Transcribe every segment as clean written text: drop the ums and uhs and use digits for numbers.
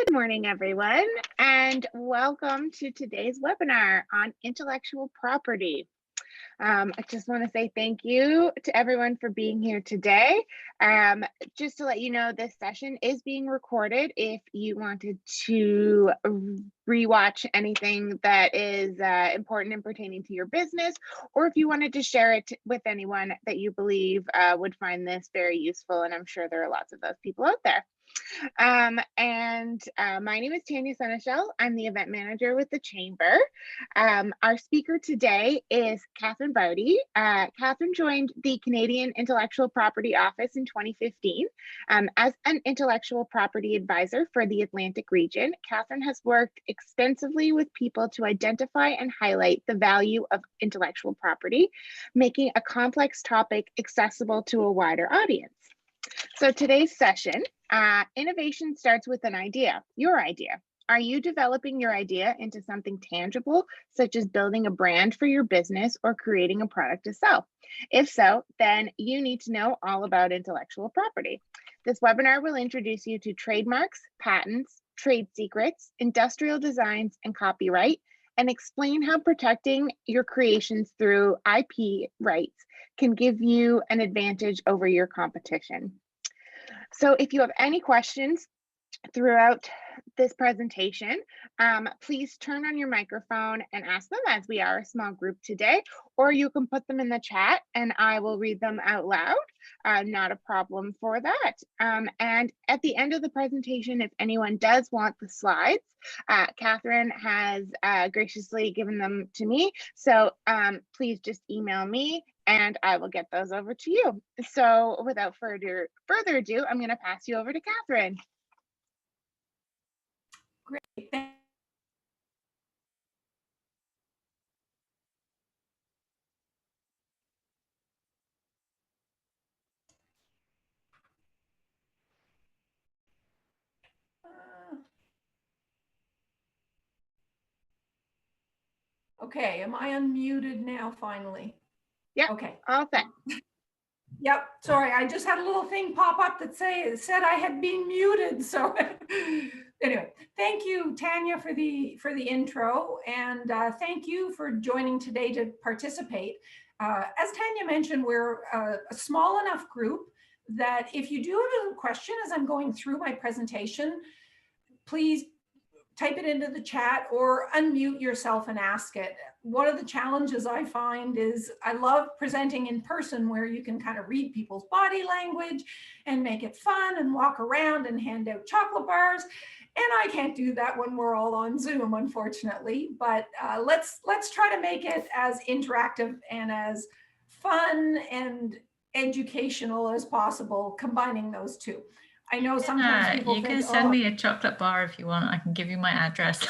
Good morning, everyone, and welcome to today's webinar on intellectual property. I just want to say thank you to everyone for being here today. Just to let you know, this session is being recorded. If you wanted to rewatch anything that is important and pertaining to your business, or if you wanted to share it with anyone that you believe would find this very useful, and I'm sure there are lots of those people out there. My name is Tanya Seneschal. I'm the event manager with the Chamber. Our speaker today is Catherine Bowdy. Catherine joined the Canadian Intellectual Property Office in 2015 as an intellectual property advisor for the Atlantic region. Catherine has worked extensively with people to identify and highlight the value of intellectual property, making a complex topic accessible to a wider audience. So today's session, innovation starts with an idea, your idea. Are you developing your idea into something tangible, such as building a brand for your business or creating a product to sell? If so, then you need to know all about intellectual property. This webinar will introduce you to trademarks, patents, trade secrets, industrial designs, and copyright, and explain how protecting your creations through IP rights can give you an advantage over your competition. So if you have any questions throughout this presentation, please turn on your microphone and ask them, as we are a small group today, or you can put them in the chat and I will read them out loud. Not a problem for that. And at the end of the presentation, if anyone does want the slides, Catherine has graciously given them to me. So please just email me and I will get those over to you. So without further ado, I'm going to pass you over to Catherine. Great. Okay, am I unmuted now finally? Yeah. Okay. All set. Yep. Sorry, I just had a little thing pop up that said I had been muted. So anyway, thank you, Tanya, for the intro, and thank you for joining today to participate. As Tanya mentioned, we're a small enough group that if you do have a question as I'm going through my presentation, please type it into the chat or unmute yourself and ask it. One of the challenges I find is I love presenting in person where you can kind of read people's body language and make it fun and walk around and hand out chocolate bars. And I can't do that when we're all on Zoom, unfortunately, but let's try to make it as interactive and as fun and educational as possible, combining those two. I know sometimes people you think, can send me a chocolate bar if you want. I can give you my address.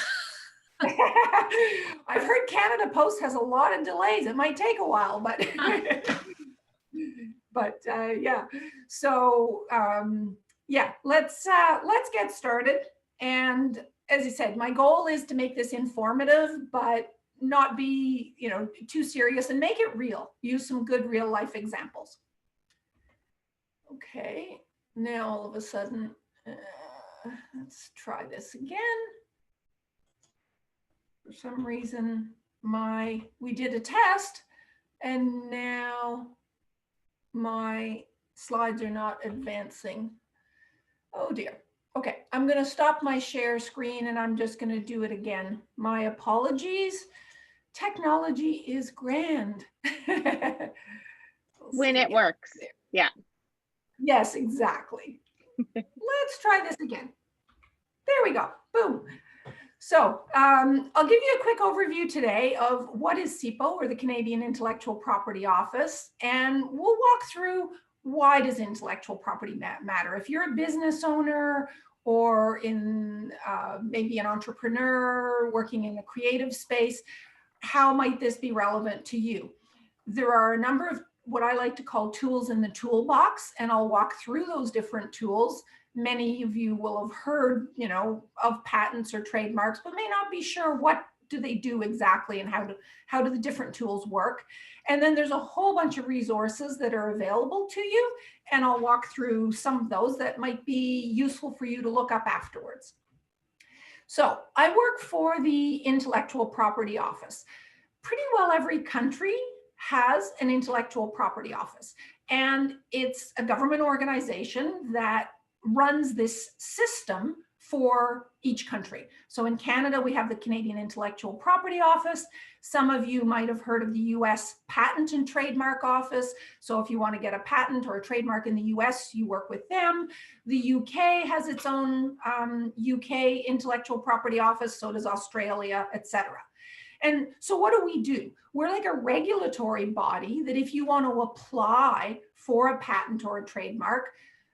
I've heard Canada Post has a lot of delays. It might take a while, but yeah. So yeah, let's get started. And as I said, my goal is to make this informative, but not be too serious, and make it real. Use some good real life examples. Okay. Now, all of a sudden, let's try this again. For some reason, we did a test, and now my slides are not advancing. Oh dear. Okay, I'm going to stop my share screen, and I'm just going to do it again. My apologies. Technology is grand. When it works. Yeah. Yes, exactly. Let's try this again. There we go. Boom. So I'll give you a quick overview today of what is CIPO, or the Canadian Intellectual Property Office, and we'll walk through why does intellectual property matter. If you're a business owner or in maybe an entrepreneur working in a creative space, how might this be relevant to you? There are a number of what I like to call tools in the toolbox, and I'll walk through those different tools. Many of you will have heard, of patents or trademarks, but may not be sure what do they do exactly and how do the different tools work. And then there's a whole bunch of resources that are available to you, and I'll walk through some of those that might be useful for you to look up afterwards. So I work for the Intellectual Property Office. Pretty well every country has an intellectual property office, and it's a government organization that runs this system for each country. So in Canada, we have the Canadian Intellectual Property Office. Some of you might have heard of the US Patent and Trademark Office. So if you want to get a patent or a trademark in the US, you work with them. The UK has its own UK Intellectual Property Office, so does Australia, etc. And so what do? We're like a regulatory body that if you want to apply for a patent or a trademark,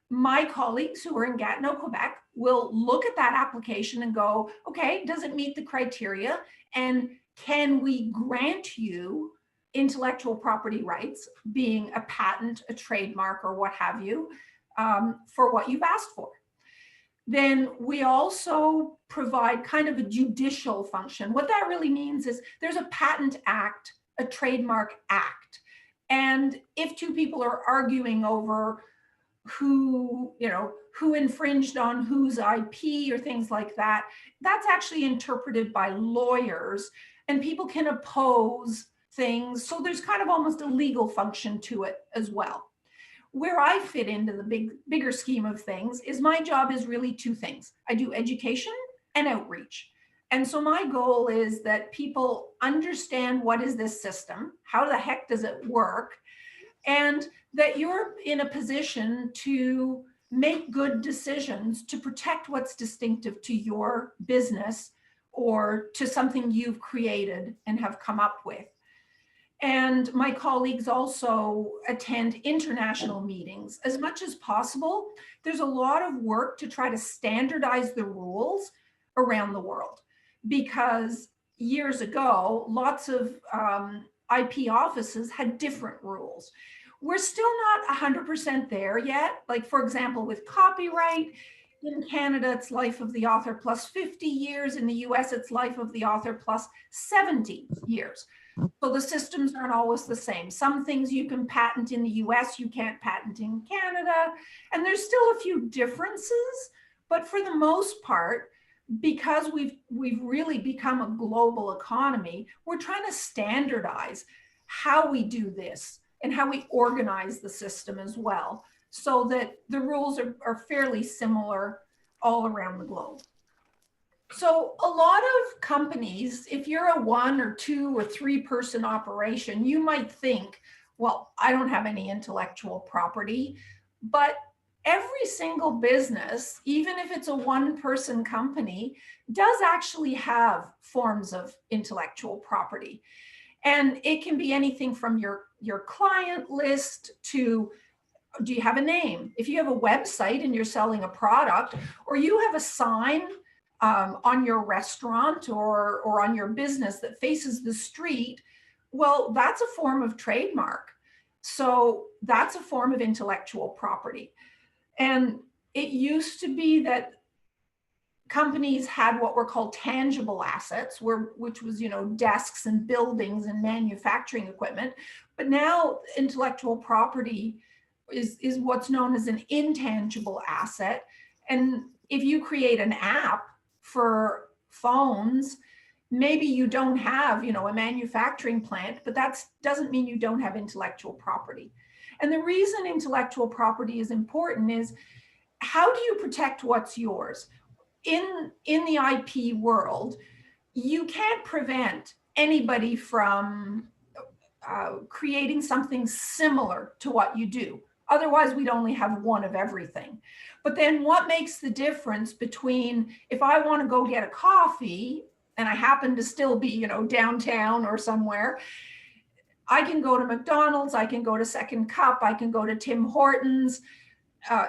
my colleagues who are in Gatineau, Quebec, will look at that application and go, okay, does it meet the criteria? And can we grant you intellectual property rights, being a patent, a trademark, or what have you, for what you've asked for? Then we also provide kind of a judicial function. What that really means is there's a patent act, a trademark act. And if two people are arguing over who infringed on whose IP or things like that, that's actually interpreted by lawyers, and people can oppose things. So there's kind of almost a legal function to it as well. Where I fit into the bigger scheme of things is my job is really two things. I do education and outreach. And so my goal is that people understand what is this system, how the heck does it work, and that you're in a position to make good decisions to protect what's distinctive to your business or to something you've created and have come up with. And my colleagues also attend international meetings as much as possible. There's a lot of work to try to standardize the rules around the world, because years ago, lots of IP offices had different rules. We're still not 100% there yet. Like, for example, with copyright, in Canada, it's life of the author plus 50 years. In the US, it's life of the author plus 70 years. So the systems aren't always the same. Some things you can patent in the US, you can't patent in Canada. And there's still a few differences, but for the most part, because we've really become a global economy, we're trying to standardize how we do this and how we organize the system as well, so that the rules are fairly similar all around the globe. So a lot of companies, if you're a 1 or 2 or 3 person operation, you might think, well, I don't have any intellectual property, but every single business, even if it's a 1 person company, does actually have forms of intellectual property. And it can be anything from your client list to, do you have a name? If you have a website and you're selling a product, or you have a sign on your restaurant or on your business that faces the street, well, that's a form of trademark. So that's a form of intellectual property. And it used to be that companies had what were called tangible assets, which was, desks and buildings and manufacturing equipment. But now intellectual property is what's known as an intangible asset. And if you create an app for phones, maybe you don't have, a manufacturing plant, but that doesn't mean you don't have intellectual property. And the reason intellectual property is important is, how do you protect what's yours? In the IP world, you can't prevent anybody from creating something similar to what you do. Otherwise, we'd only have one of everything. But then what makes the difference between, if I want to go get a coffee and I happen to still be, downtown or somewhere, I can go to McDonald's, I can go to Second Cup, I can go to Tim Hortons,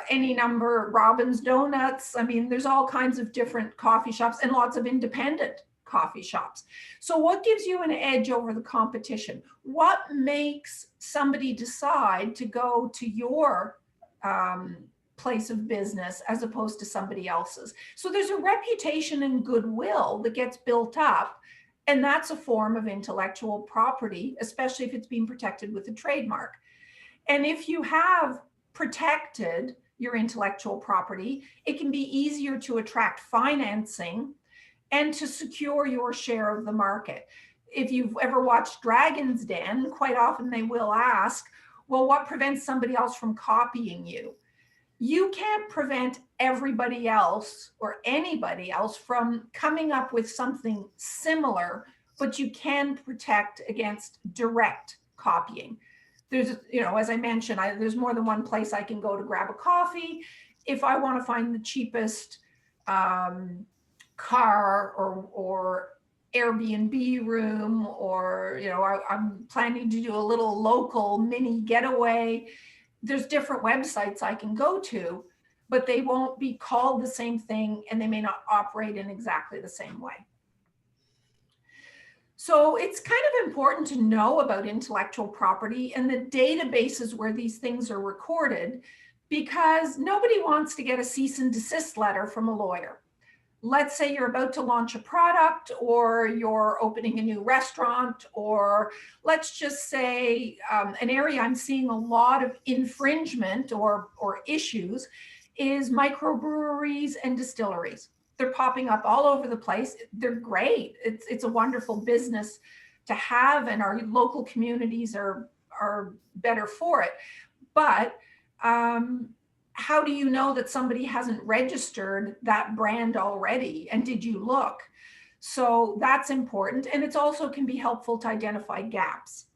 any number, Robin's Donuts. I mean, there's all kinds of different coffee shops and lots of independent coffee shops. So what gives you an edge over the competition? What makes somebody decide to go to your place of business as opposed to somebody else's? So there's a reputation and goodwill that gets built up, and that's a form of intellectual property, especially if it's being protected with a trademark. And if you have protected your intellectual property, it can be easier to attract financing and to secure your share of the market. If you've ever watched Dragon's Den, quite often they will ask, well, what prevents somebody else from copying you? You can't prevent everybody else or anybody else from coming up with something similar, but you can protect against direct copying. There's, as I mentioned, there's more than one place I can go to grab a coffee. If I want to find the cheapest car or Airbnb room, or, I'm planning to do a little local mini getaway, there's different websites I can go to, but they won't be called the same thing and they may not operate in exactly the same way. So it's kind of important to know about intellectual property and the databases where these things are recorded, because nobody wants to get a cease and desist letter from a lawyer. Let's say you're about to launch a product, or you're opening a new restaurant, or let's just say an area I'm seeing a lot of infringement or issues is microbreweries and distilleries. They're popping up all over the place. They're great. It's a wonderful business to have, and our local communities are better for it. But how do you know that somebody hasn't registered that brand already? And did you look? So that's important. And it also can be helpful to identify gaps.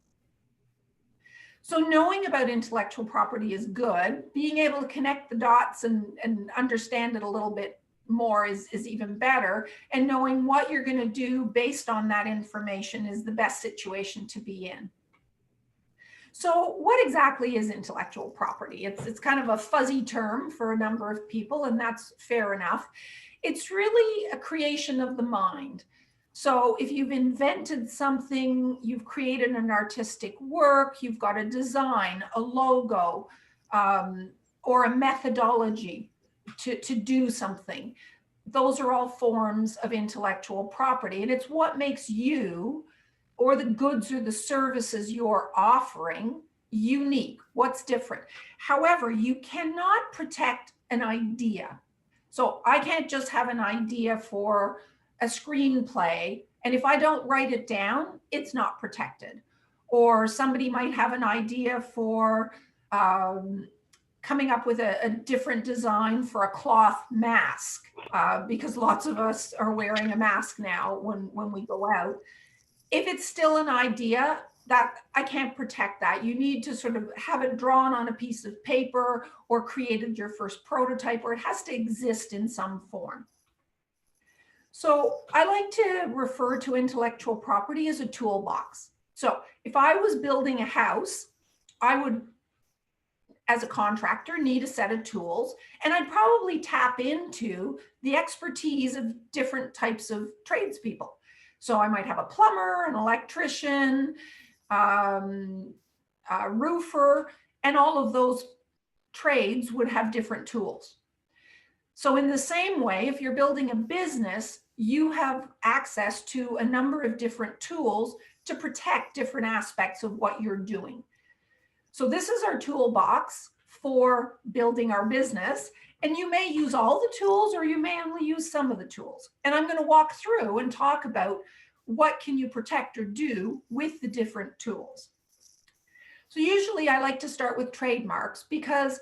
So knowing about intellectual property is good. Being able to connect the dots and understand it a little bit more is even better. And knowing what you're going to do based on that information is the best situation to be in. So what exactly is intellectual property? It's kind of a fuzzy term for a number of people, and that's fair enough. It's really a creation of the mind. So if you've invented something, you've created an artistic work, you've got a design, a logo, or a methodology to do something, those are all forms of intellectual property. And it's what makes you, or the goods or the services you're offering, unique. What's different? However, you cannot protect an idea. So I can't just have an idea for a screenplay, and if I don't write it down, it's not protected. Or somebody might have an idea for coming up with a different design for a cloth mask, because lots of us are wearing a mask now when we go out. If it's still an idea, that I can't protect that. You need to sort of have it drawn on a piece of paper or created your first prototype, or it has to exist in some form. So I like to refer to intellectual property as a toolbox. So if I was building a house, I would, as a contractor, need a set of tools, and I'd probably tap into the expertise of different types of tradespeople. So I might have a plumber, an electrician, a roofer, and all of those trades would have different tools. So in the same way, if you're building a business, you have access to a number of different tools to protect different aspects of what you're doing. So this is our toolbox for building our business. And you may use all the tools, or you may only use some of the tools. And I'm going to walk through and talk about what can you protect or do with the different tools. So usually I like to start with trademarks, because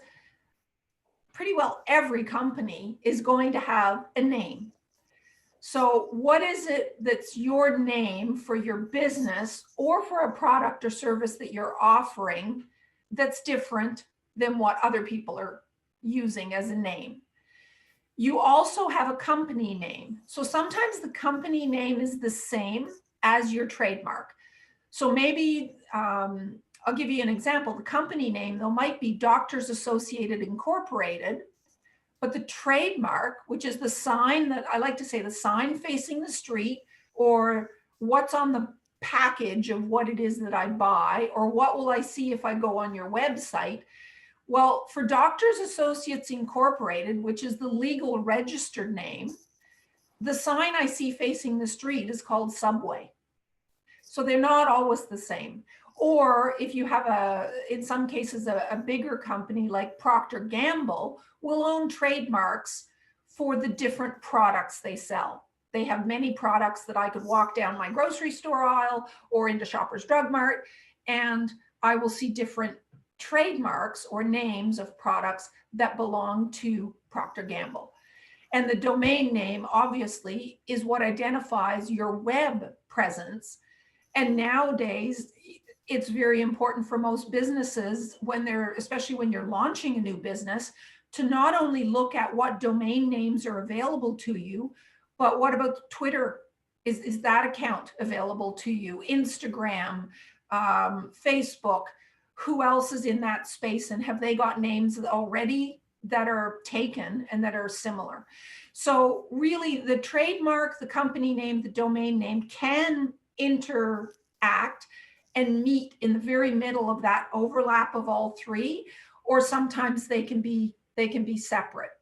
pretty well every company is going to have a name. So what is it that's your name for your business or for a product or service that you're offering that's different than what other people are using as a name? You also have a company name. So sometimes the company name is the same as your trademark. So maybe, I'll give you an example. The company name, though, might be Doctors Associated Incorporated, but the trademark, which is the sign that I like to say, the sign facing the street, or what's on the package of what it is that I buy, or what will I see if I go on your website. Well, for Doctors Associates Incorporated, which is the legal registered name, the sign I see facing the street is called Subway. So they're not always the same. Or if you have in some cases, a bigger company like Procter & Gamble will own trademarks for the different products they sell. They have many products that I could walk down my grocery store aisle or into Shoppers Drug Mart, and I will see different trademarks or names of products that belong to Procter & Gamble. And the domain name, obviously, is what identifies your web presence. And nowadays, it's very important for most businesses especially when you're launching a new business, to not only look at what domain names are available to you, but what about Twitter? Is that account available to you? Instagram, Facebook, who else is in that space? And have they got names already that are taken and that are similar? So really the trademark, the company name, the domain name can interact and meet in the very middle of that overlap of all three, or sometimes they can be separate.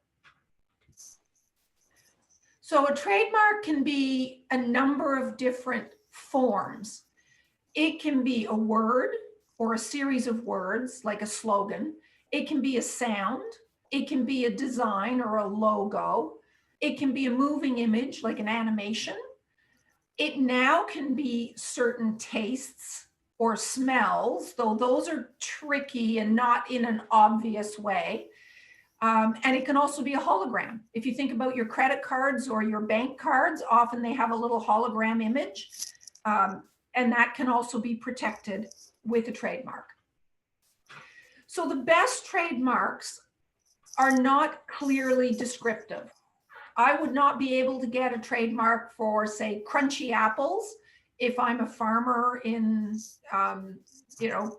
So a trademark can be a number of different forms. It can be a word or a series of words, like a slogan. It can be a sound. It can be a design or a logo. It can be a moving image, like an animation. It now can be certain tastes or smells, though those are tricky and not in an obvious way. And it can also be a hologram. If you think about your credit cards or your bank cards, often they have a little hologram image. And that can also be protected with a trademark. So the best trademarks are not clearly descriptive. I would not be able to get a trademark for, say, crunchy apples if I'm a farmer in,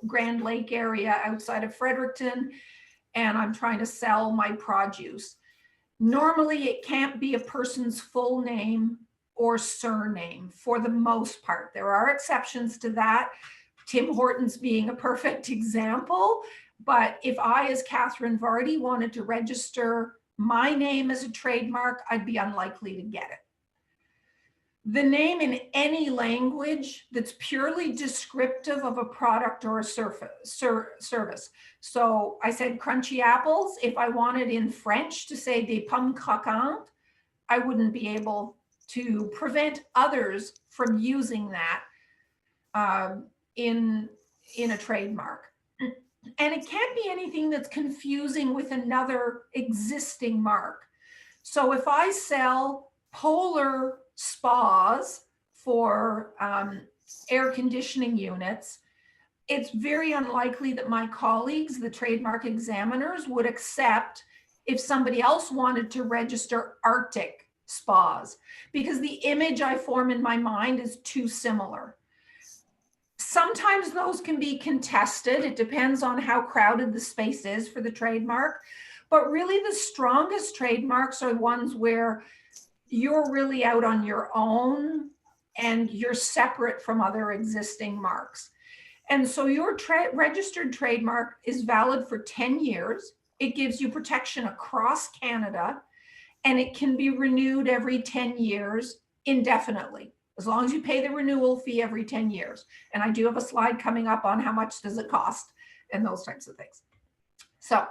Grand Lake area outside of Fredericton, and I'm trying to sell my produce. Normally, it can't be a person's full name or surname for the most part. There are exceptions to that, Tim Hortons being a perfect example. But if I, as Catherine Vardy, wanted to register my name as a trademark, I'd be unlikely to get it. The name in any language that's purely descriptive of a product or a service. So I said crunchy apples. If I wanted in French to say des pommes croquantes, I wouldn't be able to prevent others from using that in a trademark. And it can't be anything that's confusing with another existing mark. So if I sell Polar spas for air conditioning units, it's very unlikely that my colleagues, the trademark examiners, would accept if somebody else wanted to register Arctic spas, because the image I form in my mind is too similar. Sometimes those can be contested. It depends on how crowded the space is for the trademark. But really the strongest trademarks are ones where you're really out on your own and you're separate from other existing marks. And so your registered trademark is valid for 10 years. It gives you protection across Canada, and it can be renewed every 10 years indefinitely, as long as you pay the renewal fee every 10 years. And I do have a slide coming up on how much does it cost and those types of things. So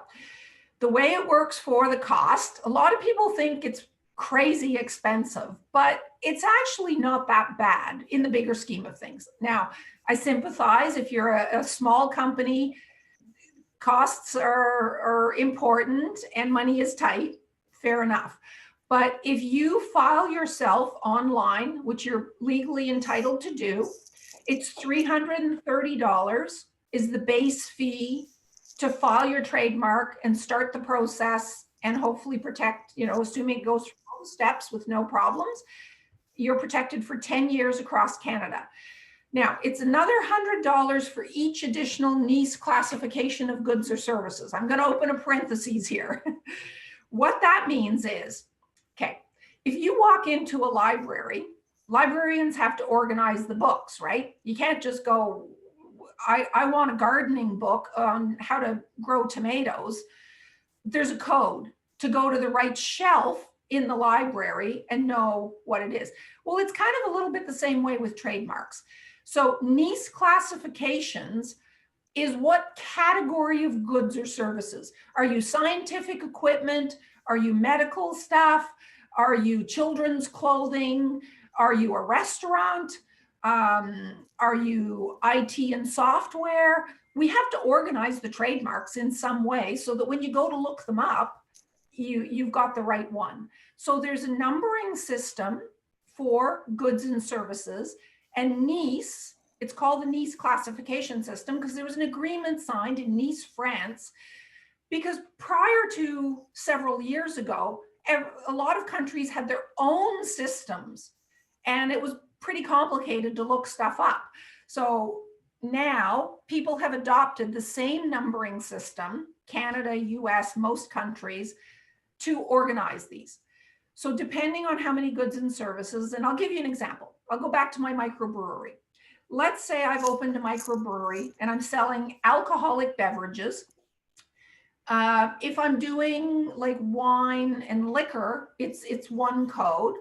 the way it works for the cost, a lot of people think it's crazy expensive, but it's actually not that bad in the bigger scheme of things. Now, I sympathize if you're a small company, costs are important and money is tight, fair enough. But if you file yourself online, which you're legally entitled to do, it's $330 is the base fee to file your trademark and start the process and hopefully protect, assuming it goes through all the steps with no problems, you're protected for 10 years across Canada. Now, it's another $100 for each additional NICE classification of goods or services. I'm going to open a parentheses here. What that means is, okay, if you walk into a library, librarians have to organize the books, right? You can't just go, I want a gardening book on how to grow tomatoes. There's a code to go to the right shelf in the library and know what it is. Well, it's kind of a little bit the same way with trademarks. So NICE classifications is what category of goods or services. Are you scientific equipment? Are you medical stuff? Are you children's clothing? Are you a restaurant? Are you IT and software? We have to organize the trademarks in some way so that when you go to look them up, you've got the right one. So there's a numbering system for goods and services, and Nice, it's called the Nice classification system because there was an agreement signed in Nice, France, because prior to several years ago, a lot of countries had their own systems and it was pretty complicated to look stuff up. So now people have adopted the same numbering system, Canada, US, most countries, to organize these. So depending on how many goods and services, and I'll give you an example. I'll go back to my microbrewery. Let's say I've opened a microbrewery and I'm selling alcoholic beverages. If I'm doing like wine and liquor, it's one code.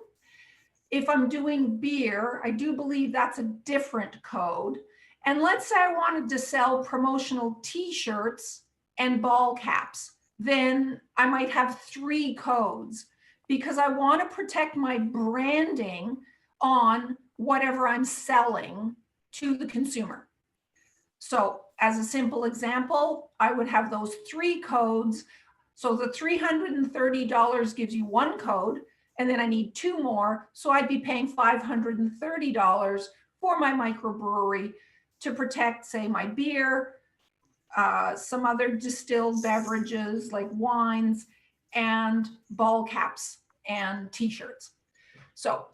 If I'm doing beer, I do believe that's a different code. And let's say I wanted to sell promotional t-shirts and ball caps, then I might have 3 codes because I want to protect my branding on whatever I'm selling to the consumer. So as a simple example, I would have those 3 codes. So the $330 gives you 1 code, and then I need 2 more. So I'd be paying $530 for my microbrewery to protect, say, my beer, some other distilled beverages like wines, and ball caps and t-shirts. So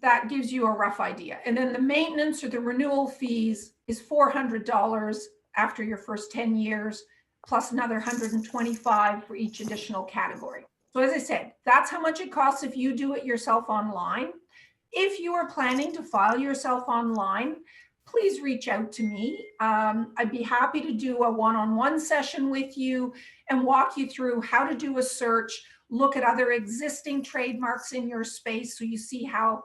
that gives you a rough idea. And then the maintenance or the renewal fees is $400 after your first 10 years, plus another $125 for each additional category. So as I said, that's how much it costs if you do it yourself online. If you are planning to file yourself online, please reach out to me. I'd be happy to do a one-on-one session with you and walk you through how to do a search, look at other existing trademarks in your space so you see how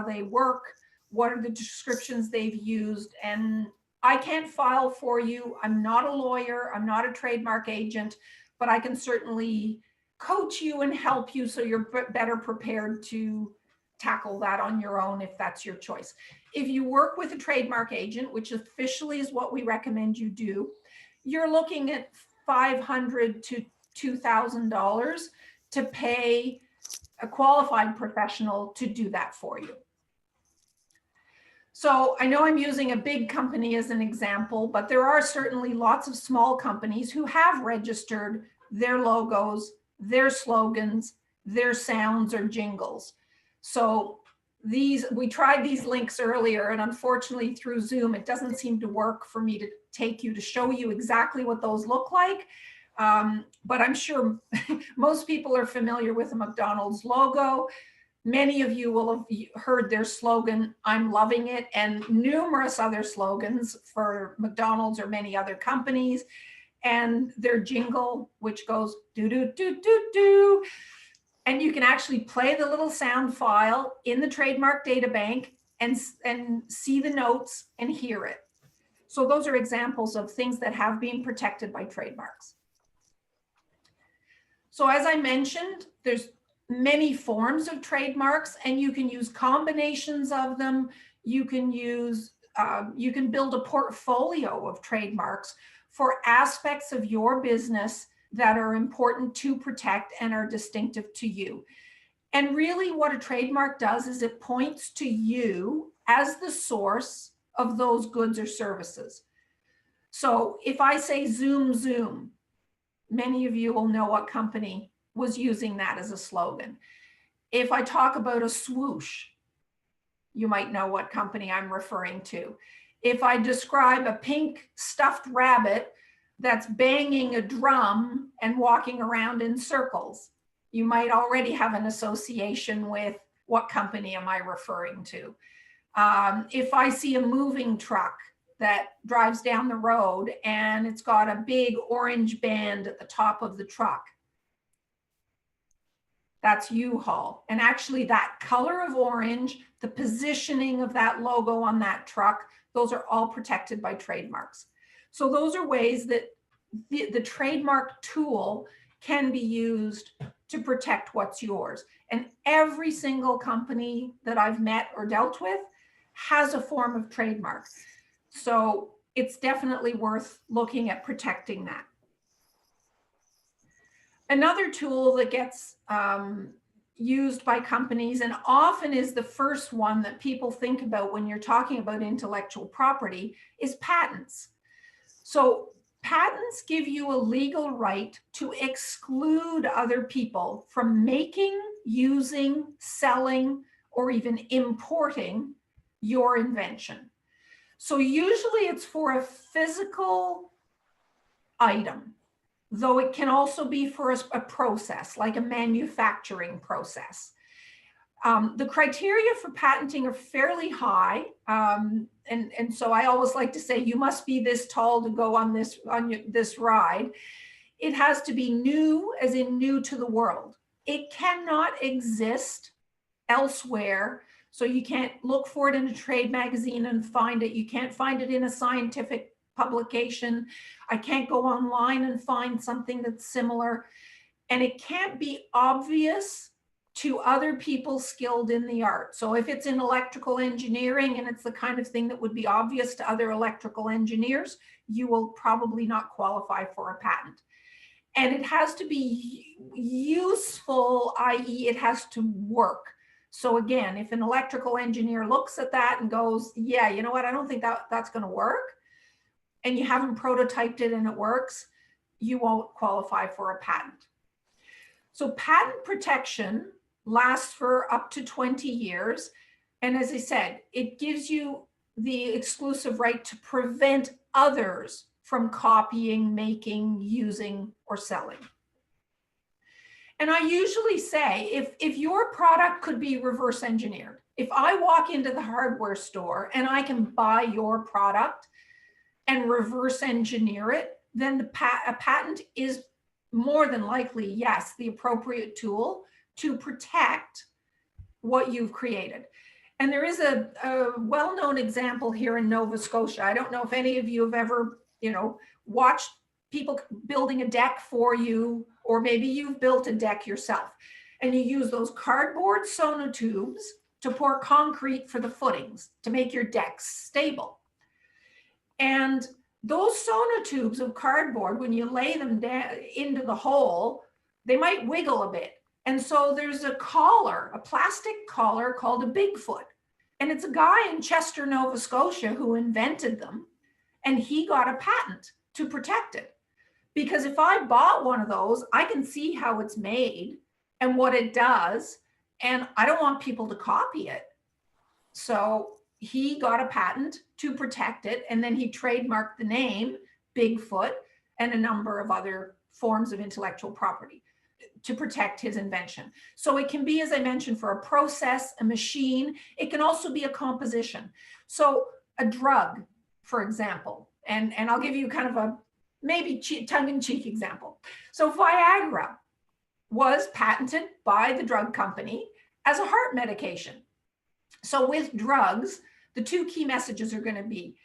they work, what are the descriptions they've used. And I can't file for you. I'm not a lawyer. I'm not a trademark agent, but I can certainly coach you and help you so you're better prepared to tackle that on your own if that's your choice. If you work with a trademark agent, which officially is what we recommend you do, you're looking at $500 to $2,000 to pay a qualified professional to do that for you. So I know I'm using a big company as an example, but there are certainly lots of small companies who have registered their logos, their slogans, their sounds or jingles. So we tried these links earlier, and unfortunately through Zoom, it doesn't seem to work for me to take you to show you exactly what those look like. But I'm sure most people are familiar with the McDonald's logo. Many of you will have heard their slogan, "I'm loving it," and numerous other slogans for McDonald's or many other companies, and their jingle, which goes do do do do do. And you can actually play the little sound file in the trademark data bank and see the notes and hear it. So those are examples of things that have been protected by trademarks. So as I mentioned, there's many forms of trademarks, and you can use combinations of them. You can build a portfolio of trademarks for aspects of your business that are important to protect and are distinctive to you. And really what a trademark does is it points to you as the source of those goods or services. So if I say Zoom Zoom, many of you will know what company was using that as a slogan. If I talk about a swoosh, you might know what company I'm referring to. If I describe a pink stuffed rabbit that's banging a drum and walking around in circles, you might already have an association with what company am I referring to. If I see a moving truck that drives down the road and it's got a big orange band at the top of the truck, that's U-Haul. And actually that color of orange, the positioning of that logo on that truck, those are all protected by trademarks. So those are ways that the trademark tool can be used to protect what's yours. And every single company that I've met or dealt with has a form of trademark. So it's definitely worth looking at protecting that. Another tool that gets used by companies, and often is the first one that people think about when you're talking about intellectual property, is patents. So patents give you a legal right to exclude other people from making, using, selling, or even importing your invention. So usually it's for a physical item, though it can also be for a process, like a manufacturing process. The criteria for patenting are fairly high. And so I always like to say, you must be this tall to go on this ride. It has to be new, as in new to the world. It cannot exist elsewhere. So you can't look for it in a trade magazine and find it. You can't find it in a scientific publication. I can't go online and find something that's similar. And it can't be obvious to other people skilled in the art. So if it's in electrical engineering and it's the kind of thing that would be obvious to other electrical engineers, you will probably not qualify for a patent. And it has to be useful, i.e., it has to work. So again, if an electrical engineer looks at that and goes, yeah, you know what, I don't think that's going to work, and you haven't prototyped it and it works, you won't qualify for a patent. So patent protection lasts for up to 20 years. And as I said, it gives you the exclusive right to prevent others from copying, making, using, or selling. And I usually say, if your product could be reverse engineered, if I walk into the hardware store and I can buy your product and reverse engineer it, then a patent is more than likely, yes, the appropriate tool to protect what you've created. And there is a well-known example here in Nova Scotia. I don't know if any of you have ever, watched people building a deck for you, or maybe you've built a deck yourself and you use those cardboard sonotubes to pour concrete for the footings to make your decks stable. And those sonotubes of cardboard, when you lay them down into the hole, they might wiggle a bit. And so there's a collar, a plastic collar called a Bigfoot. And it's a guy in Chester, Nova Scotia who invented them. And he got a patent to protect it. Because if I bought one of those, I can see how it's made and what it does. And I don't want people to copy it. So he got a patent to protect it. And then he trademarked the name Bigfoot and a number of other forms of intellectual property to protect his invention. So it can be, as I mentioned, for a process, a machine. It can also be a composition. So a drug, for example, and I'll give you kind of a maybe tongue-in-cheek example. So Viagra was patented by the drug company as a heart medication. So with drugs, the two key messages are going to be,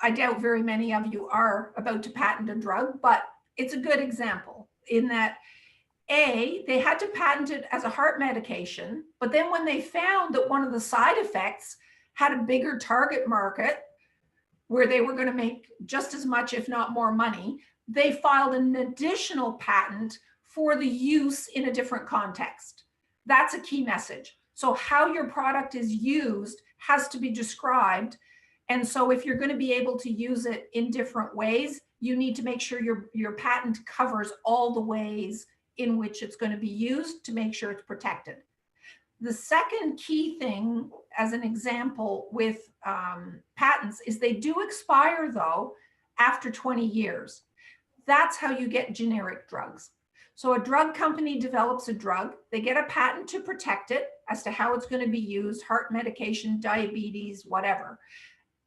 I doubt very many of you are about to patent a drug, but it's a good example in that A, they had to patent it as a heart medication, but then when they found that one of the side effects had a bigger target market where they were going to make just as much, if not more money, they filed an additional patent for the use in a different context. That's a key message. So how your product is used has to be described. And so if you're going to be able to use it in different ways, you need to make sure your patent covers all the ways in which it's going to be used to make sure it's protected. The second key thing, as an example with patents, is they do expire, though, after 20 years. That's how you get generic drugs. So a drug company develops a drug, they get a patent to protect it as to how it's going to be used, heart medication, diabetes, whatever.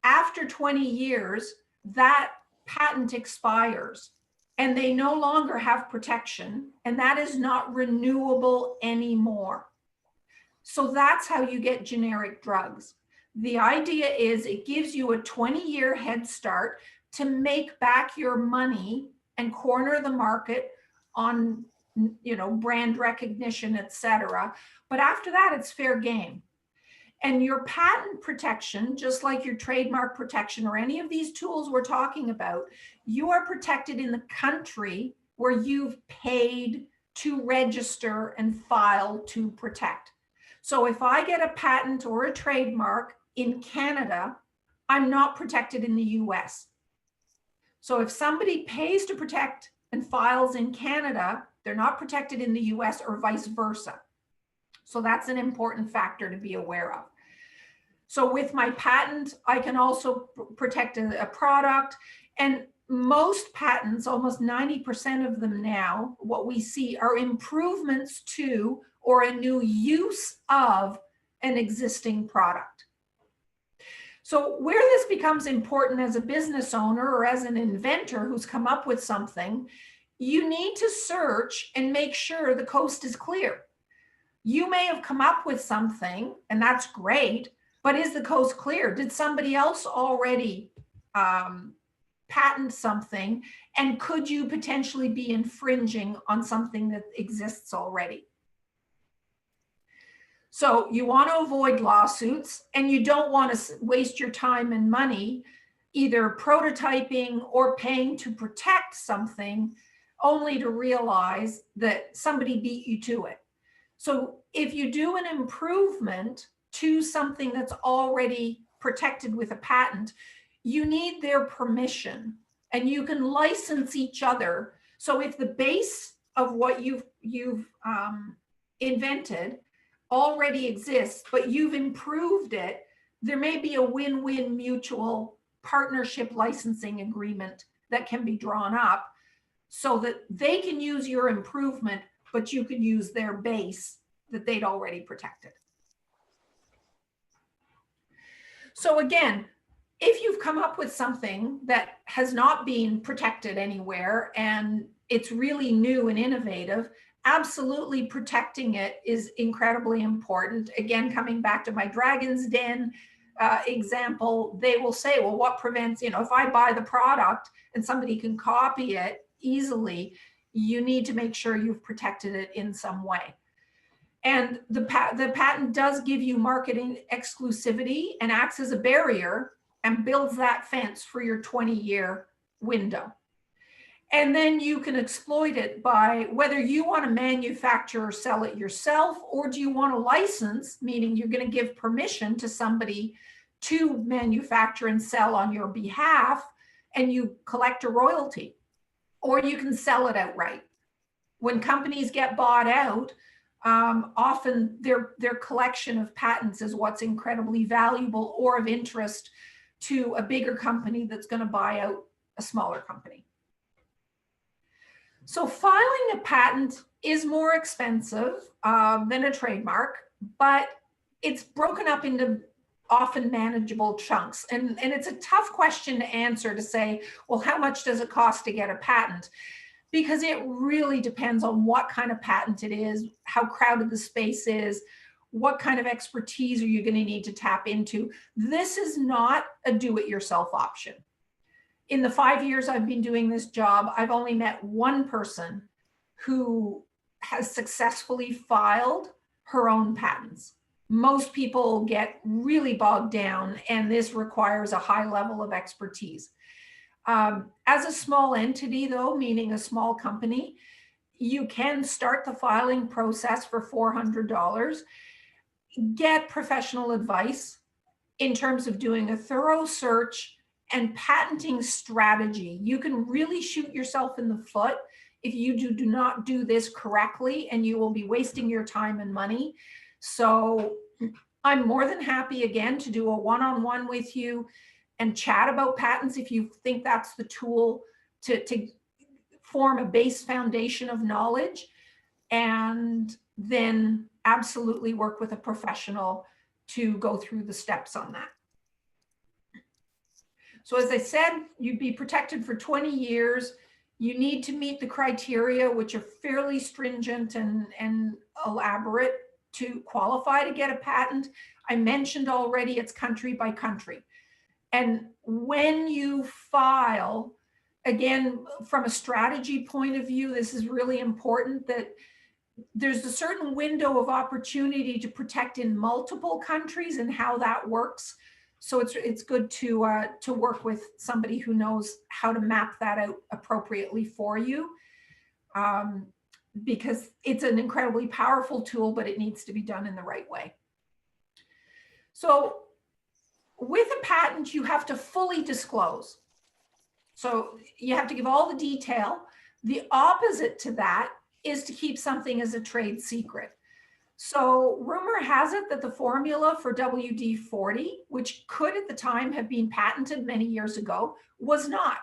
After 20 years, that patent expires and they no longer have protection, and that is not renewable anymore. So that's how you get generic drugs. The idea is it gives you a 20-year head start to make back your money and corner the market on brand recognition, etc. But after that, it's fair game. And your patent protection, just like your trademark protection or any of these tools we're talking about, you are protected in the country where you've paid to register and file to protect. So if I get a patent or a trademark in Canada, I'm not protected in the US. So if somebody pays to protect and files in Canada, they're not protected in the US or vice versa. So that's an important factor to be aware of. So with my patent, I can also protect a product. And most patents, almost 90% of them now, what we see are improvements to or a new use of an existing product. So where this becomes important as a business owner or as an inventor who's come up with something, you need to search and make sure the coast is clear. You may have come up with something, and that's great, but is the coast clear? Did somebody else already patent something? And could you potentially be infringing on something that exists already? So you want to avoid lawsuits, and you don't want to waste your time and money either prototyping or paying to protect something only to realize that somebody beat you to it. So if you do an improvement to something that's already protected with a patent, you need their permission, and you can license each other. So if the base of what you've invented already exists, but you've improved it, there may be a win-win mutual partnership licensing agreement that can be drawn up so that they can use your improvement, but you can use their base that they'd already protected. So again, if you've come up with something that has not been protected anywhere and it's really new and innovative, absolutely protecting it is incredibly important. Again, coming back to my Dragon's Den example, they will say, well, what prevents, if I buy the product and somebody can copy it easily, you need to make sure you've protected it in some way. And the patent does give you marketing exclusivity and acts as a barrier and builds that fence for your 20-year window. And then you can exploit it by whether you want to manufacture or sell it yourself, or do you want to license, meaning you're going to give permission to somebody to manufacture and sell on your behalf, and you collect a royalty, or you can sell it outright. When companies get bought out, often their collection of patents is what's incredibly valuable or of interest to a bigger company that's going to buy out a smaller company. So filing a patent is more expensive than a trademark, but it's broken up into often manageable chunks. And it's a tough question to answer, to say, well, how much does it cost to get a patent? Because it really depends on what kind of patent it is, how crowded the space is, what kind of expertise are you going to need to tap into. This is not a do-it-yourself option. In the 5 years I've been doing this job, I've only met one person who has successfully filed her own patents. Most people get really bogged down, and this requires a high level of expertise. As a small entity, though, meaning a small company, you can start the filing process for $400. Get professional advice in terms of doing a thorough search and patenting strategy. You can really shoot yourself in the foot if you do not do this correctly, and you will be wasting your time and money. So I'm more than happy, again, to do a one-on-one with you and chat about patents if you think that's the tool to form a base foundation of knowledge, and then absolutely work with a professional to go through the steps on that. So as I said, you'd be protected for 20 years. You need to meet the criteria, which are fairly stringent and elaborate, to qualify to get a patent. I mentioned already it's country by country. And when you file, again, from a strategy point of view, this is really important that there's a certain window of opportunity to protect in multiple countries and how that works. So it's good to work with somebody who knows how to map that out appropriately for you, because it's an incredibly powerful tool, but it needs to be done in the right way. So with a patent, you have to fully disclose. So you have to give all the detail. The opposite to that is to keep something as a trade secret. So rumor has it that the formula for WD-40, which could at the time have been patented many years ago, was not.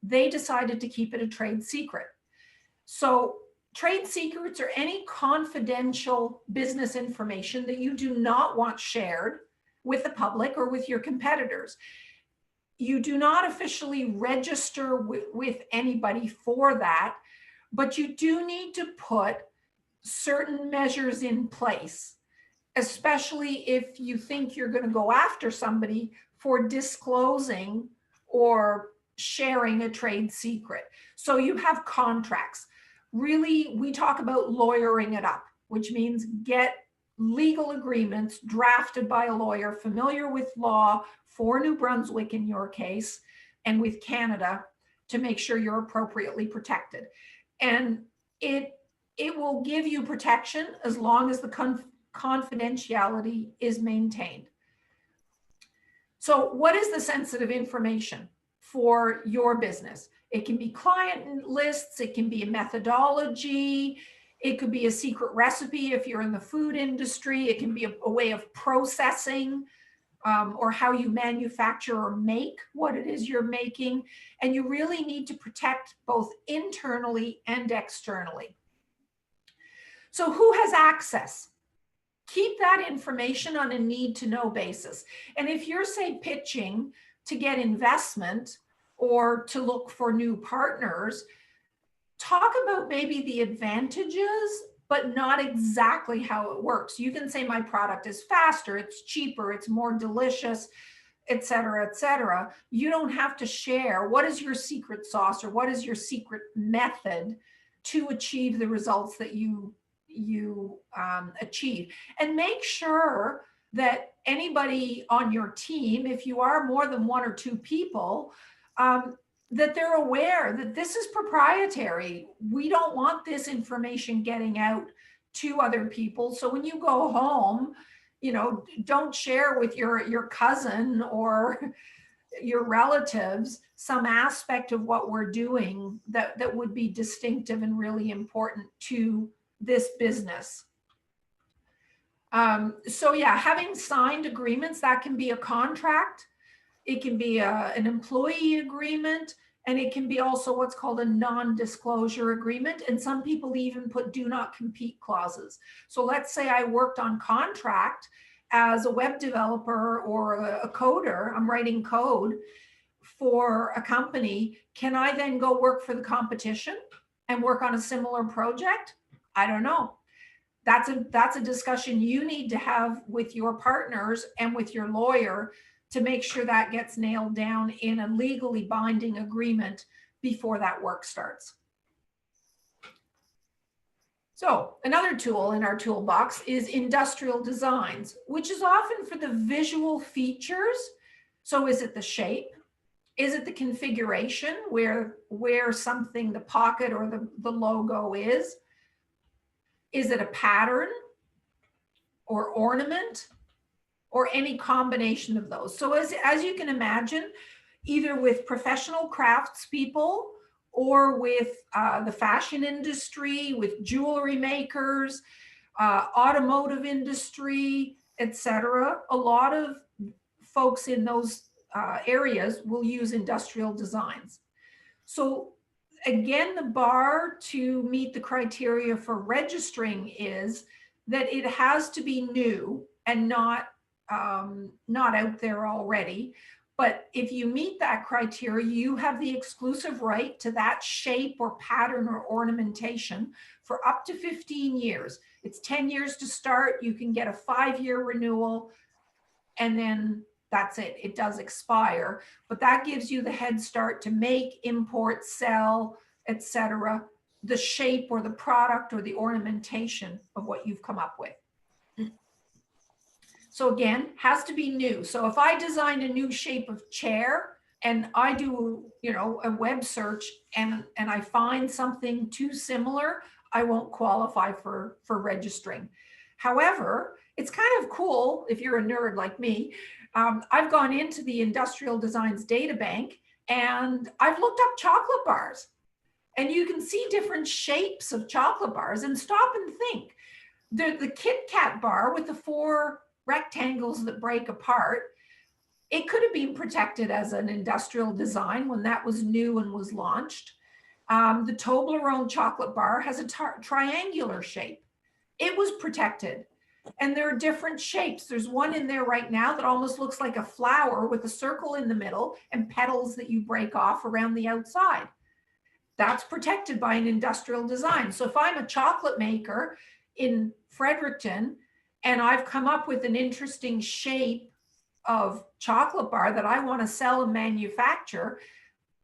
They decided to keep it a trade secret. So trade secrets are any confidential business information that you do not want shared with the public or with your competitors. You do not officially register with anybody for that, but you do need to put certain measures in place, especially if you think you're going to go after somebody for disclosing or sharing a trade secret. So you have contracts. Really, we talk about lawyering it up, which means get legal agreements drafted by a lawyer familiar with law for New Brunswick in your case, and with Canada, to make sure you're appropriately protected. And it will give you protection as long as the confidentiality is maintained. So what is the sensitive information for your business? It can be client lists, it can be a methodology, it could be a secret recipe if you're in the food industry, it can be a way of processing or how you manufacture or make what it is you're making. And you really need to protect both internally and externally. So who has access? Keep that information on a need-to-know basis. And if you're, say, pitching to get investment or to look for new partners, talk about maybe the advantages, but not exactly how it works. You can say my product is faster, it's cheaper, it's more delicious, et cetera, et cetera. You don't have to share what is your secret sauce or what is your secret method to achieve the results that you achieve. And make sure that anybody on your team, if you are more than one or two people, that they're aware that this is proprietary. We don't want this information getting out to other people. So when you go home, you know, don't share with your cousin or your relatives some aspect of what we're doing that would be distinctive and really important to this business. So yeah, having signed agreements, that can be a contract. It can be an employee agreement, and it can be also what's called a non-disclosure agreement. And some people even put do not compete clauses. So let's say I worked on contract as a web developer or a coder, I'm writing code for a company. Can I then go work for the competition and work on a similar project? I don't know. That's a discussion you need to have with your partners and with your lawyer to make sure that gets nailed down in a legally binding agreement before that work starts. So another tool in our toolbox is industrial designs, which is often for the visual features. So is it the shape? Is it the configuration where something, the pocket or the logo is? Is it a pattern or ornament or any combination of those? So as you can imagine, either with professional craftspeople or with the fashion industry, with jewelry makers, automotive industry, etc., a lot of folks in those areas will use industrial designs. So again, the bar to meet the criteria for registering is that it has to be new and not out there already. But if you meet that criteria, you have the exclusive right to that shape or pattern or ornamentation for up to 15 years. It's 10 years to start. You can get a 5-year renewal, and then that's it. It does expire, but that gives you the head start to make, import, sell, etc., the shape or the product or the ornamentation of what you've come up with. So again, has to be new. So if I design a new shape of chair and I do, a web search and I find something too similar, I won't qualify for registering. However, it's kind of cool if you're a nerd like me. I've gone into the Industrial Designs Data Bank and I've looked up chocolate bars. And you can see different shapes of chocolate bars and stop and think. The Kit Kat bar with the 4 rectangles that break apart, it could have been protected as an industrial design when that was new and was launched. The Toblerone chocolate bar has a triangular shape. It was protected. And there are different shapes. There's one in there right now that almost looks like a flower with a circle in the middle and petals that you break off around the outside. That's protected by an industrial design. So if I'm a chocolate maker in Fredericton and I've come up with an interesting shape of chocolate bar that I want to sell and manufacture,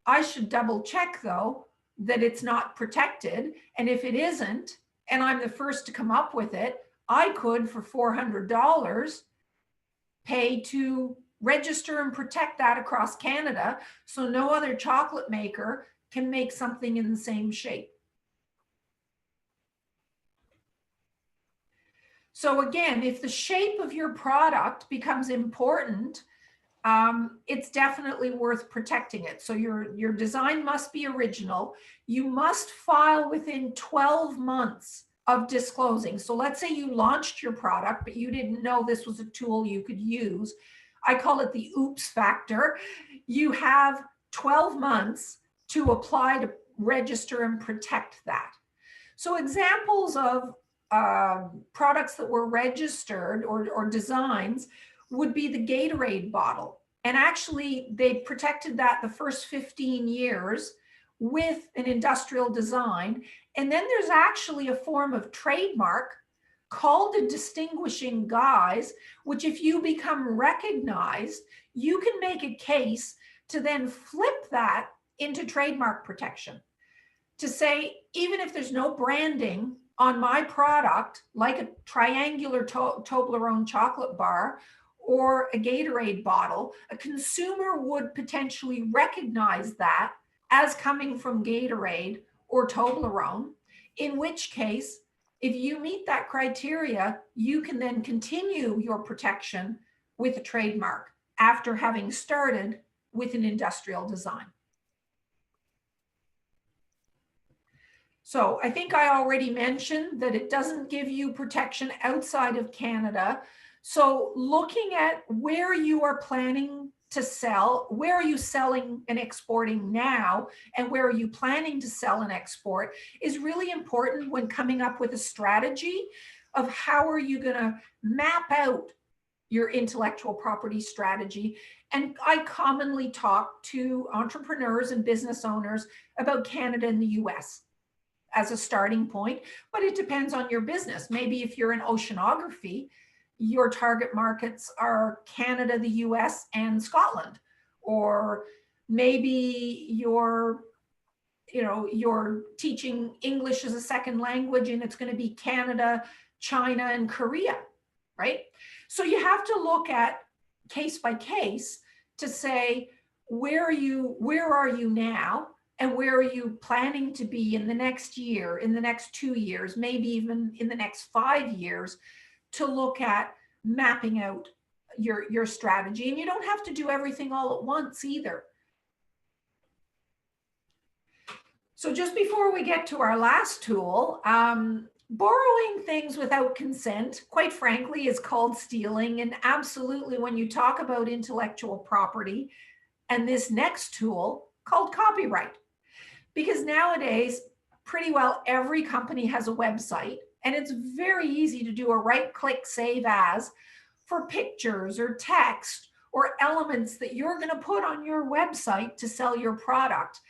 I should double check though that it's not protected. And if it isn't, and I'm the first to come up with it, I could, for $400, pay to register and protect that across Canada so no other chocolate maker can make something in the same shape. So again, if the shape of your product becomes important, it's definitely worth protecting it. So your design must be original. You must file within 12 months of disclosing. So let's say you launched your product, but you didn't know this was a tool you could use. I call it the oops factor. You have 12 months to apply to register and protect that. So examples of products that were registered or designs would be the Gatorade bottle. And actually they protected that the first 15 years with an industrial design. And then there's actually a form of trademark called a distinguishing guise, which if you become recognized, you can make a case to then flip that into trademark protection. To say, even if there's no branding on my product, like a triangular Toblerone chocolate bar or a Gatorade bottle, a consumer would potentially recognize that as coming from Gatorade or Toblerone, in which case, if you meet that criteria, you can then continue your protection with a trademark after having started with an industrial design. So I think I already mentioned that it doesn't give you protection outside of Canada. So looking at where you are planning to sell, where are you selling and exporting now, and where are you planning to sell and export is really important when coming up with a strategy of how are you going to map out your intellectual property strategy. And I commonly talk to entrepreneurs and business owners about Canada and the US as a starting point, but it depends on your business. Maybe if you're in oceanography, your target markets are Canada, the US, and Scotland. Or maybe you're teaching English as a second language and it's going to be Canada, China, and Korea, right? So you have to look at case by case to say, where are you now? And where are you planning to be in the next year, in the next 2 years, maybe even in the next 5 years, to look at mapping out your strategy. And you don't have to do everything all at once either. So just before we get to our last tool, borrowing things without consent, quite frankly, is called stealing. And absolutely, when you talk about intellectual property and this next tool called copyright, because nowadays, pretty well every company has a website, and it's very easy to do a right-click save as for pictures or text or elements that you're going to put on your website to sell your product.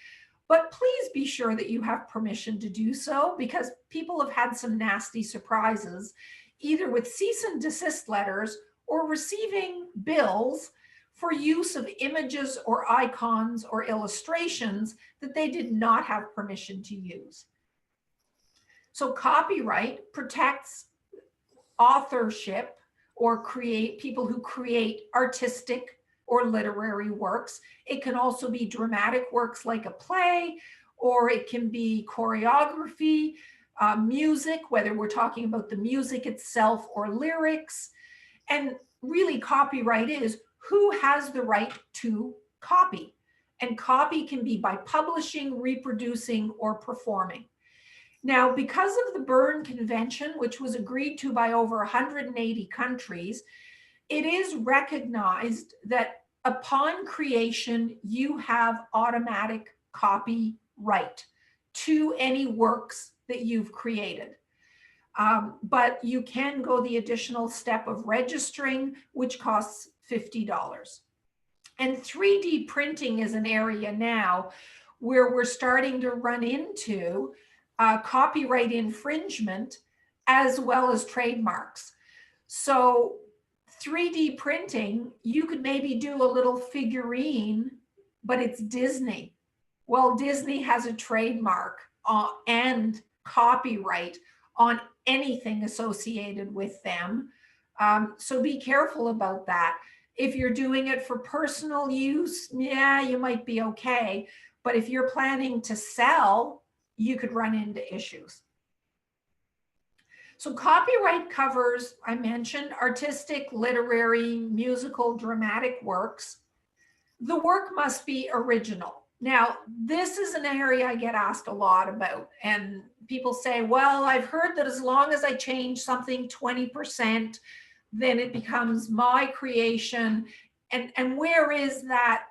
But please be sure that you have permission to do so, because people have had some nasty surprises, either with cease and desist letters or receiving bills for use of images or icons or illustrations that they did not have permission to use. So copyright protects authorship or people who create artistic or literary works. It can also be dramatic works like a play, or it can be choreography, music, whether we're talking about the music itself or lyrics. And really, copyright is who has the right to copy. And copy can be by publishing, reproducing, or performing. Now, because of the Berne Convention, which was agreed to by over 180 countries, it is recognized that upon creation, you have automatic copyright to any works that you've created. But you can go the additional step of registering, which costs $50. And 3D printing is an area now where we're starting to run into copyright infringement as well as trademarks. So 3D printing, you could maybe do a little figurine, but it's Disney. Well, Disney has a trademark and copyright on anything associated with them. So be careful about that. If you're doing it for personal use, yeah, you might be okay. But if you're planning to sell, you could run into issues. So copyright covers, I mentioned, artistic, literary, musical, dramatic works. The work must be original. Now, this is an area I get asked a lot about. And people say, well, I've heard that as long as I change something 20%, then it becomes my creation. And where is that,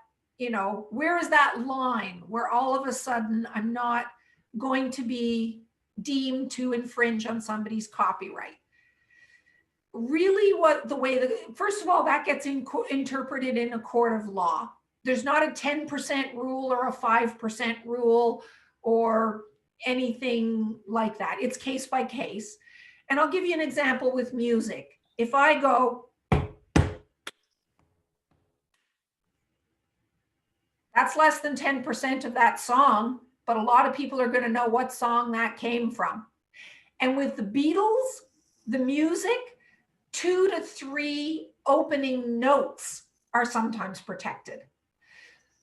where is that line where all of a sudden I'm not going to be deemed to infringe on somebody's copyright? Really, first of all, that gets interpreted in a court of law. There's not a 10% rule or a 5% rule or anything like that. It's case by case. And I'll give you an example with music. If I go, that's less than 10% of that song, but a lot of people are going to know what song that came from. And with the Beatles, the music, 2 to 3 opening notes are sometimes protected.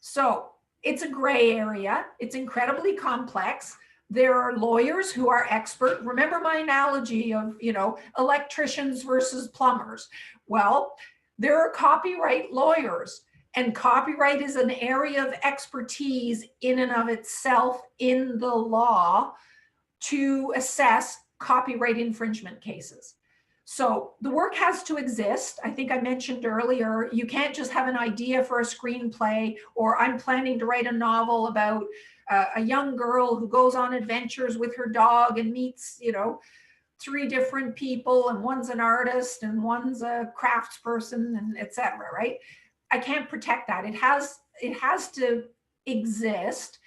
So it's a gray area. It's incredibly complex. There are lawyers who are expert. Remember my analogy of, electricians versus plumbers. Well, there are copyright lawyers, and copyright is an area of expertise in and of itself in the law to assess copyright infringement cases. So the work has to exist. I think I mentioned earlier, you can't just have an idea for a screenplay, or I'm planning to write a novel about a young girl who goes on adventures with her dog and meets, 3 different people, and one's an artist and one's a craftsperson, and etc. Right? I can't protect that. It has to exist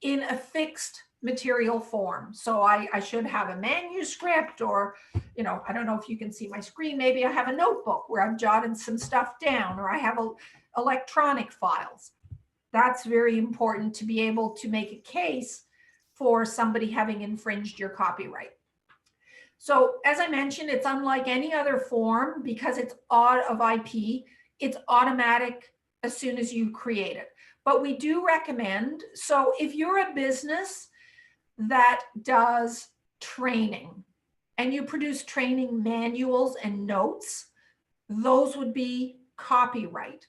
in a fixed material form. So I should have a manuscript, or, I don't know if you can see my screen. Maybe I have a notebook where I've jotted some stuff down, or I have electronic files. That's very important to be able to make a case for somebody having infringed your copyright. So as I mentioned, it's unlike any other form because it's of IP. It's automatic as soon as you create it. But we do recommend, so if you're a business that does training and you produce training manuals and notes, those would be copyright.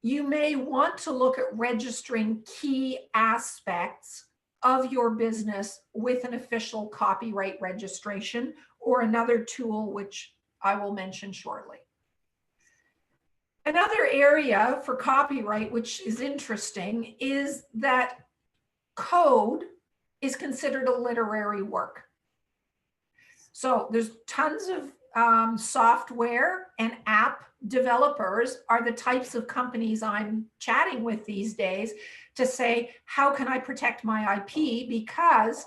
You may want to look at registering key aspects of your business with an official copyright registration or another tool, which I will mention shortly. Another area for copyright, which is interesting, is that code is considered a literary work. So there's tons of software and app developers are the types of companies I'm chatting with these days to say, how can I protect my IP? Because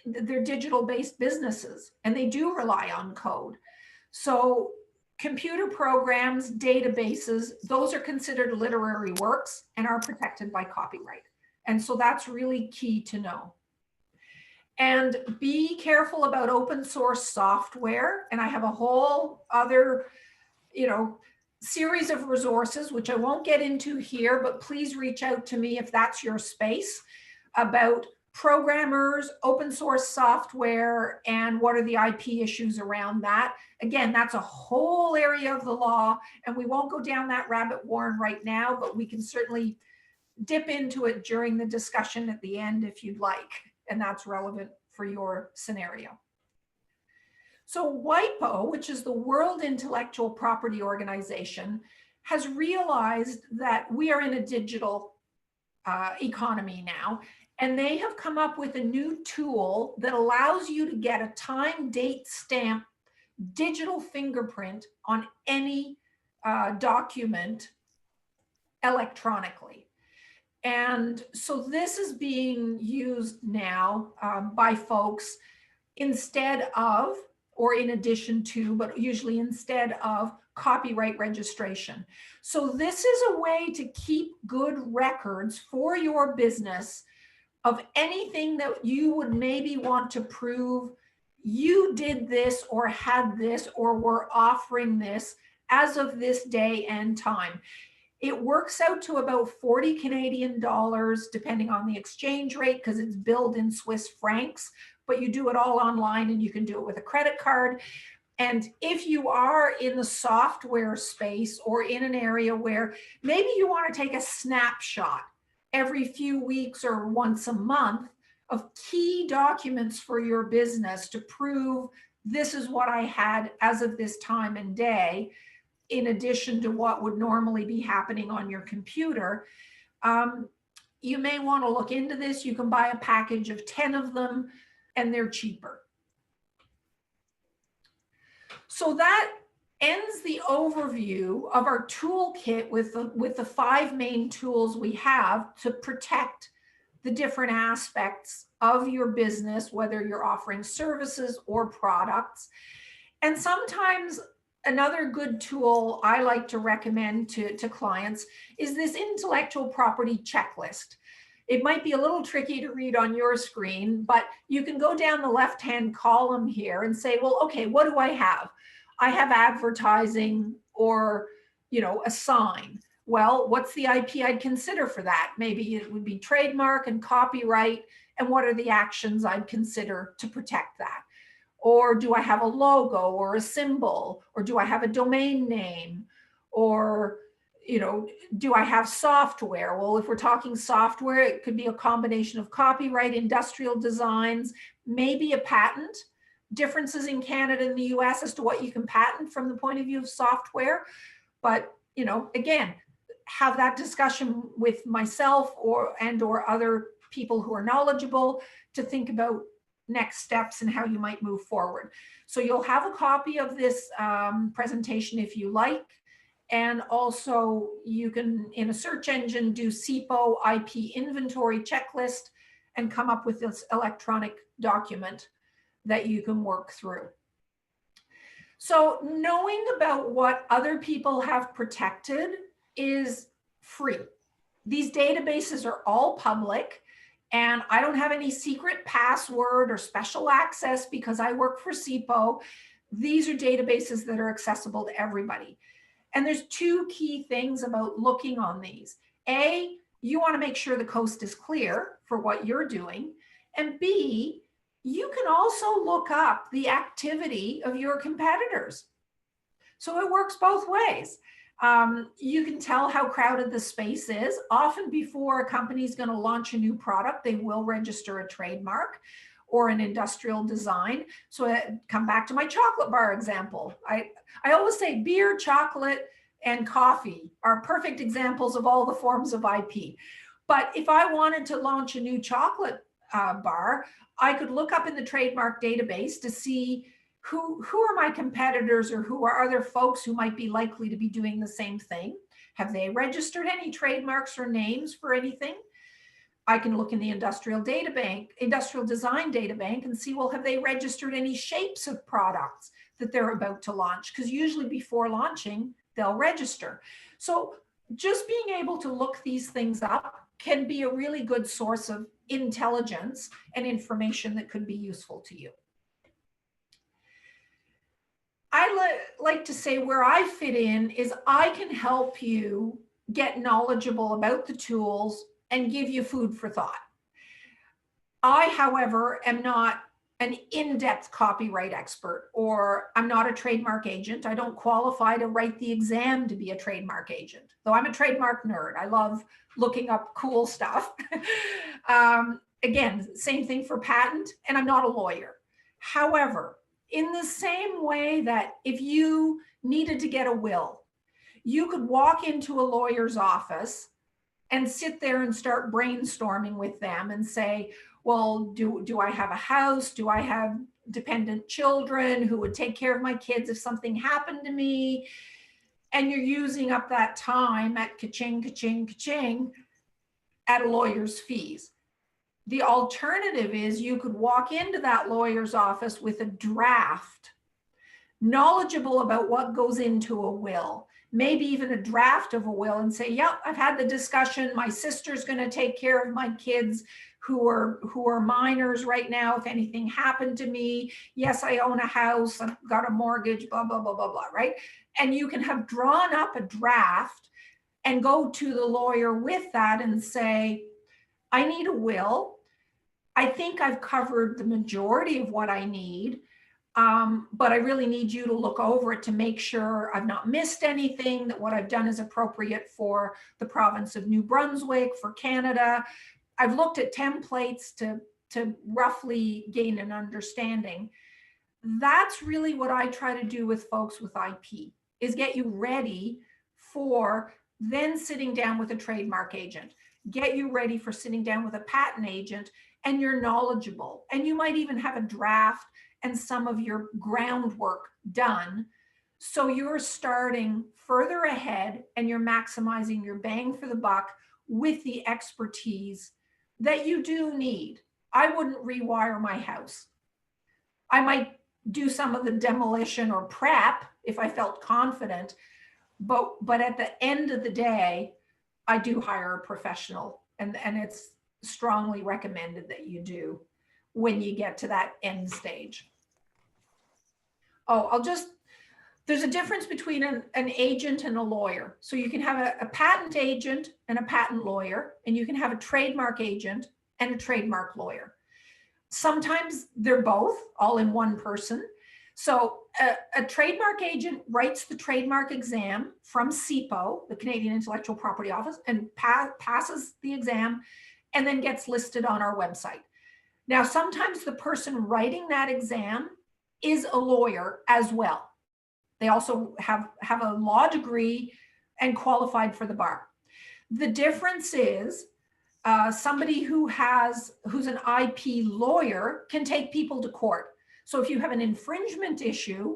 they're digital-based businesses and they do rely on code. So computer programs, databases, those are considered literary works and are protected by copyright. And so that's really key to know. And be careful about open source software. And I have a whole other, series of resources, which I won't get into here, but please reach out to me if that's your space, about programmers, open source software, and what are the IP issues around that. Again, that's a whole area of the law, and we won't go down that rabbit warren right now, but we can certainly dip into it during the discussion at the end if you'd like, and that's relevant for your scenario. So WIPO, which is the World Intellectual Property Organization, has realized that we are in a digital economy now, and they have come up with a new tool that allows you to get a time, date, stamp, digital fingerprint on any document electronically. And so this is being used now by folks instead of, or in addition to, but usually instead of, copyright registration. So this is a way to keep good records for your business of anything that you would maybe want to prove you did this or had this or were offering this as of this day and time. It works out to about 40 Canadian dollars, depending on the exchange rate, because it's billed in Swiss francs, but you do it all online and you can do it with a credit card. And if you are in the software space or in an area where maybe you want to take a snapshot every few weeks or once a month of key documents for your business to prove this is what I had as of this time and day, in addition to what would normally be happening on your computer, you may want to look into this. You can buy a package of 10 of them and they're cheaper. So that ends the overview of our toolkit with the 5 main tools we have to protect the different aspects of your business, whether you're offering services or products. And sometimes another good tool I like to recommend to clients is this intellectual property checklist. It might be a little tricky to read on your screen, but you can go down the left-hand column here and say, well, okay, what do I have? I have advertising or, a sign. Well, what's the IP I'd consider for that? Maybe it would be trademark and copyright. And what are the actions I'd consider to protect that? Or do I have a logo or a symbol? Or do I have a domain name? Or, do I have software? Well, if we're talking software, it could be a combination of copyright, industrial designs, maybe a patent. Differences in Canada and the US as to what you can patent from the point of view of software. But, again, have that discussion with myself or other people who are knowledgeable to think about next steps and how you might move forward. So you'll have a copy of this presentation if you like. And also you can, in a search engine, do CIPO IP inventory checklist and come up with this electronic document that you can work through. So knowing about what other people have protected is free. These databases are all public, and I don't have any secret password or special access because I work for CIPO. These are databases that are accessible to everybody. And there's 2 key things about looking on these. A, you want to make sure the coast is clear for what you're doing. And B, you can also look up the activity of your competitors. So it works both ways. You can tell how crowded the space is. Often before a company is going to launch a new product, they will register a trademark or an industrial design. So come back to my chocolate bar example. I always say beer, chocolate, and coffee are perfect examples of all the forms of IP. But if I wanted to launch a new chocolate bar, I could look up in the trademark database to see who are my competitors or who are other folks who might be likely to be doing the same thing. Have they registered any trademarks or names for anything? I can look in the industrial design data bank and see, well, have they registered any shapes of products that they're about to launch? Because usually before launching, they'll register. So just being able to look these things up can be a really good source of intelligence and information that could be useful to you. I like to say where I fit in is I can help you get knowledgeable about the tools and give you food for thought. I, however, am not an in-depth copyright expert, or I'm not a trademark agent. I don't qualify to write the exam to be a trademark agent, though I'm a trademark nerd. I love looking up cool stuff. Again, same thing for patent, and I'm not a lawyer. However, in the same way that if you needed to get a will, you could walk into a lawyer's office and sit there and start brainstorming with them and say, well, do I have a house? Do I have dependent children who would take care of my kids if something happened to me? And you're using up that time at ka-ching, ka-ching, ka-ching at a lawyer's fees. The alternative is you could walk into that lawyer's office with a draft, knowledgeable about what goes into a will, maybe even a draft of a will, and say, yep, I've had the discussion. My sister's going to take care of my kids who are minors right now if anything happened to me. Yes, I own a house, I've got a mortgage, blah, blah, blah, blah, blah, right? And you can have drawn up a draft and go to the lawyer with that and say, I need a will. I think I've covered the majority of what I need, but I really need you to look over it to make sure I've not missed anything, that what I've done is appropriate for the province of New Brunswick, for Canada. I've looked at templates to roughly gain an understanding. That's really what I try to do with folks with IP, is get you ready for then sitting down with a trademark agent, get you ready for sitting down with a patent agent, and you're knowledgeable. And you might even have a draft and some of your groundwork done. So you're starting further ahead and you're maximizing your bang for the buck with the expertise that you do need. I wouldn't rewire my house. I might do some of the demolition or prep if I felt confident, but at the end of the day, I do hire a professional, and it's strongly recommended that you do when you get to that end stage. Oh, there's a difference between an agent and a lawyer. So you can have a patent agent and a patent lawyer, and you can have a trademark agent and a trademark lawyer. Sometimes they're both all in one person. So a trademark agent writes the trademark exam from CIPO, the Canadian Intellectual Property Office, and passes the exam and then gets listed on our website. Now, sometimes the person writing that exam is a lawyer as well. They also have a law degree and qualified for the bar. The difference is somebody who's an IP lawyer can take people to court. So if you have an infringement issue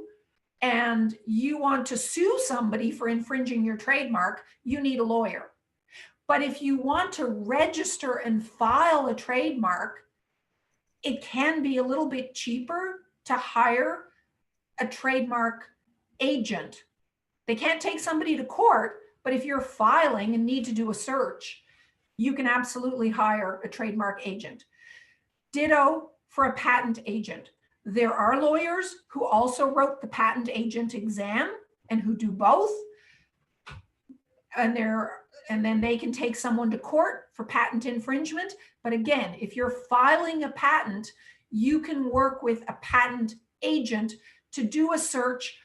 and you want to sue somebody for infringing your trademark, you need a lawyer. But if you want to register and file a trademark, it can be a little bit cheaper to hire a trademark agent. They can't take somebody to court, but if you're filing and need to do a search, you can absolutely hire a trademark agent. Ditto for a patent agent. There are lawyers who also wrote the patent agent exam and who do both. And then they can take someone to court for patent infringement. But again, if you're filing a patent, you can work with a patent agent to do a search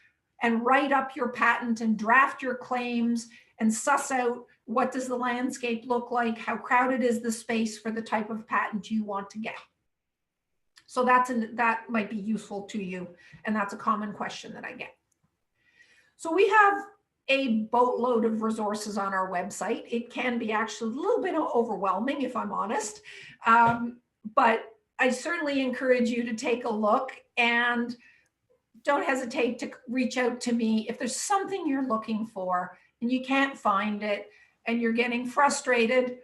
and write up your patent and draft your claims and suss out what does the landscape look like, how crowded is the space for the type of patent you want to get. So that might be useful to you, and that's a common question that I get. So we have a boatload of resources on our website. It can be actually a little bit overwhelming, if I'm honest, but I certainly encourage you to take a look, and don't hesitate to reach out to me if there's something you're looking for and you can't find it and you're getting frustrated.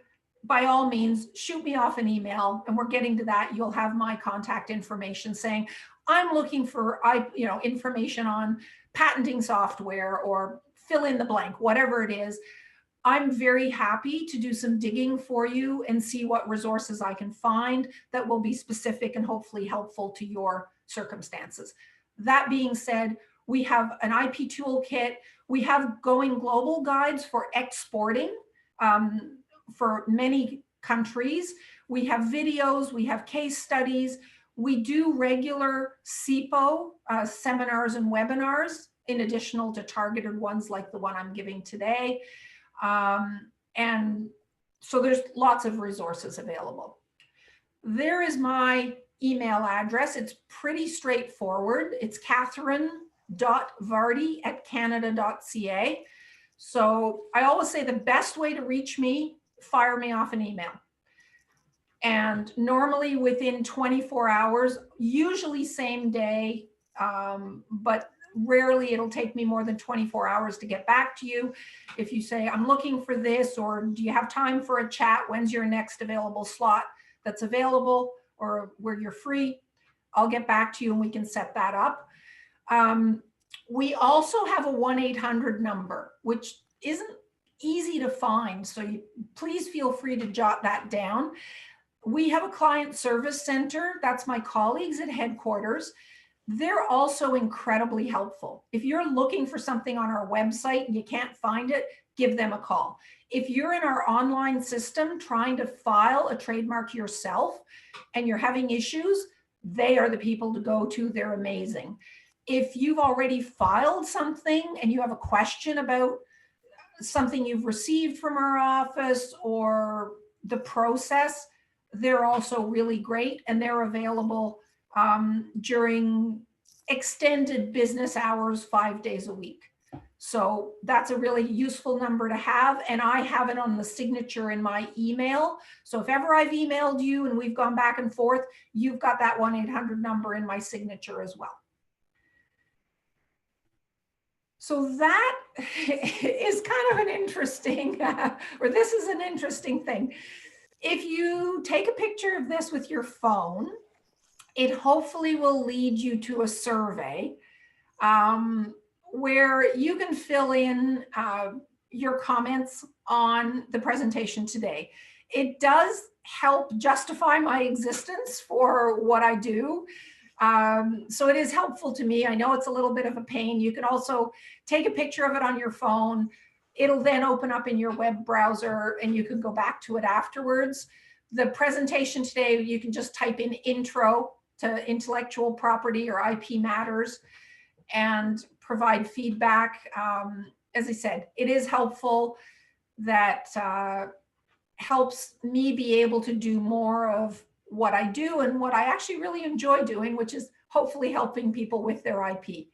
by all means, shoot me off an email, and we're getting to that. You'll have my contact information saying, I'm looking for information on patenting software, or fill in the blank, whatever it is. I'm very happy to do some digging for you and see what resources I can find that will be specific and hopefully helpful to your circumstances. That being said, we have an IP toolkit. We have going global guides for exporting for many countries. We have videos, we have case studies. We do regular CIPO seminars and webinars, in addition to targeted ones like the one I'm giving today. And so there's lots of resources available. There is my email address. It's pretty straightforward. It's catherine.vardy@canada.ca. So I always say the best way to reach me, fire me off an email. And normally within 24 hours, usually same day, but rarely it'll take me more than 24 hours to get back to you. If you say, I'm looking for this, or do you have time for a chat? When's your next available slot that's available, or where you're free? I'll get back to you and we can set that up. We also have a 1-800 number, which isn't easy to find. So please feel free to jot that down. We have a client service center. That's my colleagues at headquarters. They're also incredibly helpful. If you're looking for something on our website and you can't find it, give them a call. If you're in our online system trying to file a trademark yourself and you're having issues, they are the people to go to. They're amazing. If you've already filed something and you have a question about something you've received from our office or the process, they're also really great, and they're available during extended business hours, 5 days a week. So that's a really useful number to have. And I have it on the signature in my email. So if ever I've emailed you and we've gone back and forth, you've got that 1-800 number in my signature as well. So that is kind of an interesting, or this is an interesting thing. If you take a picture of this with your phone, it hopefully will lead you to a survey where you can fill in your comments on the presentation today. It does help justify my existence for what I do. So it is helpful to me. I know it's a little bit of a pain. You can also take a picture of it on your phone. It'll then open up in your web browser and you can go back to it afterwards. The presentation today, you can just type in intro to intellectual property or IP matters and provide feedback. As I said, it is helpful. That helps me be able to do more of what I do and what I actually really enjoy doing, which is hopefully helping people with their IP.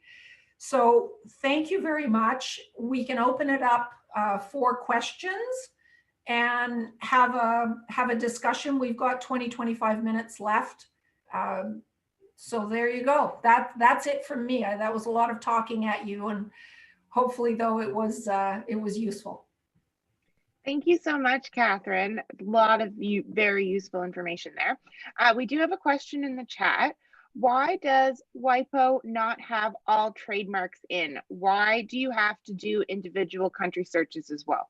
So thank you very much. We can open it up for questions and have a discussion. We've got 20-25 minutes left. So there you go. That's it from me. That was a lot of talking at you, and hopefully though it was useful. Thank you so much, Catherine. A lot of very useful information there. We do have a question in the chat. Why does WIPO not have all trademarks in? Why do you have to do individual country searches as well?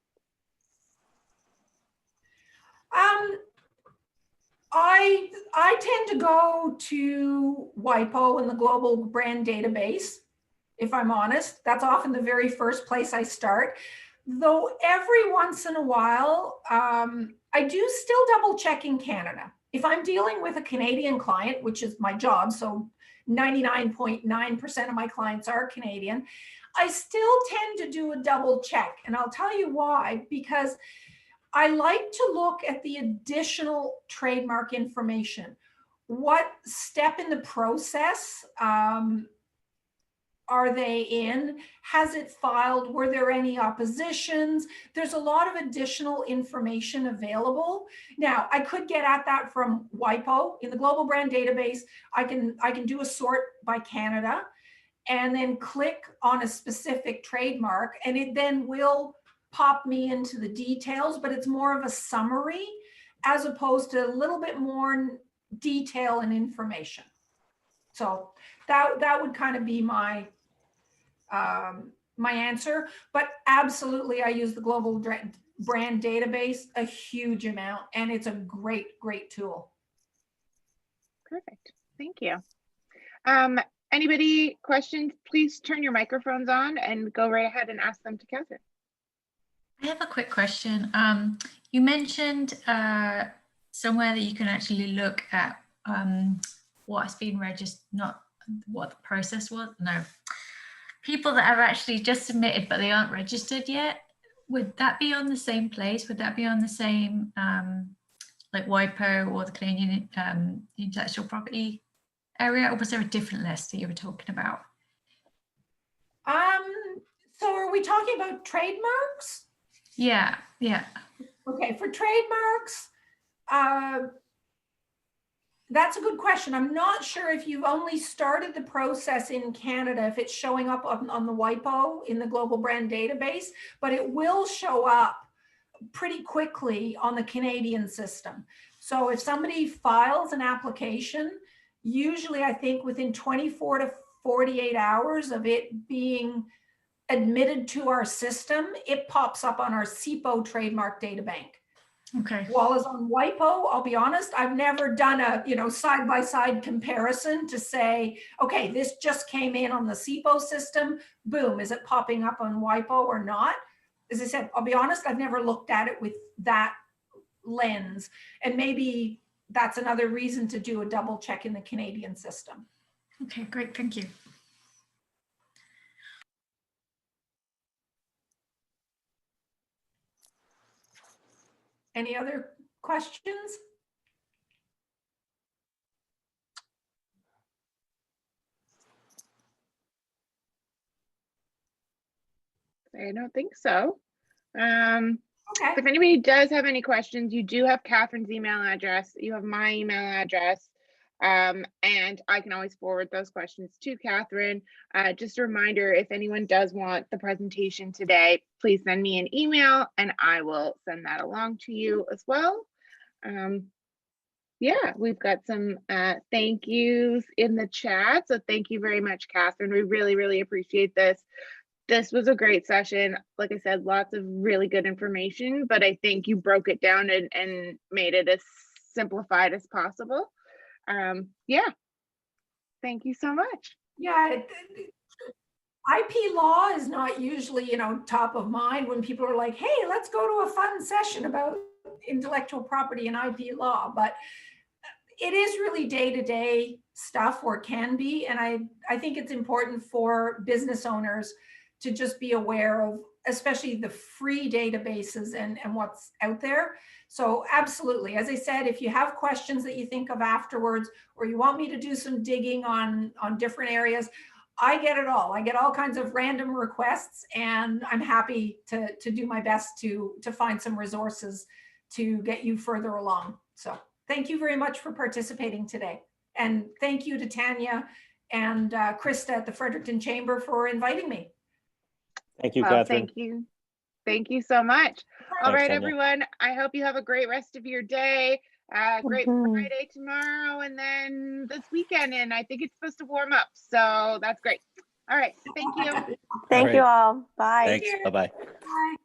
I tend to go to WIPO and the global brand database, if I'm honest. That's often the very first place I start. Though every once in a while, I do still double check in Canada. If I'm dealing with a Canadian client, which is my job, so 99.9% of my clients are Canadian, I still tend to do a double check. And I'll tell you why, because I like to look at the additional trademark information. What step in the process are they in? Has it filed? Were there any oppositions? There's a lot of additional information available. Now, I could get at that from WIPO. In the global brand database, I can do a sort by Canada and then click on a specific trademark, and it then will pop me into the details, but it's more of a summary. as opposed to a little bit more detail and information. So that would kind of be my my answer. But absolutely, I use the global brand database a huge amount, and it's a great tool. Perfect. Thank you. Anybody questions? Please turn your microphones on and go right ahead and ask them to Catherine. I have a quick question. You mentioned somewhere that you can actually look at what's been registered, not what the process was. No, people that have actually just submitted but they aren't registered yet. Would that be on the same place? Would that be on the same like WIPO or the Canadian intellectual property area, or was there a different list that you were talking about? So are we talking about trademarks? Yeah. Okay, for trademarks, that's a good question. I'm not sure if you've only started the process in Canada, if it's showing up on the WIPO in the global brand database, but it will show up pretty quickly on the Canadian system. So if somebody files an application, usually I think within 24 to 48 hours of it being admitted to our system, it pops up on our CIPO trademark data bank. Okay. While as on WIPO, I'll be honest, I've never done a side-by-side comparison to say, okay, this just came in on the CIPO system, boom, is it popping up on WIPO or not? As I said, I'll be honest, I've never looked at it with that lens, and maybe that's another reason to do a double check in the Canadian system. Okay, great, thank you. Any other questions? I don't think so. Okay. If anybody does have any questions, you do have Catherine's email address. You have my email address. And I can always forward those questions to Catherine. Just a reminder, if anyone does want the presentation today, please send me an email and I will send that along to you as well. Yeah, we've got some thank yous in the chat. So thank you very much, Catherine. We really appreciate this. This was a great session. Like I said, lots of really good information, but I think you broke it down and made it as simplified as possible. Yeah, thank you so much. Yeah, IP law is not usually, top of mind when people are like, hey, let's go to a fun session about intellectual property and IP law, but it is really day-to-day stuff, or can be. And I think it's important for business owners to just be aware of, especially the free databases and what's out there. So absolutely, as I said, if you have questions that you think of afterwards, or you want me to do some digging on different areas, I get it all. I get all kinds of random requests, and I'm happy to do my best to find some resources to get you further along. So thank you very much for participating today. And thank you to Tanya and Krista at the Fredericton Chamber for inviting me. Thank you, Well, Catherine. thank you. Thank you so much. All Thanks, right, Tanya. everyone. I hope you have a great rest of your day. Great Friday tomorrow, and then this weekend. And I think it's supposed to warm up. So that's great. All right. Thank you. Thank you all. Bye. Thanks. Bye-bye. Bye.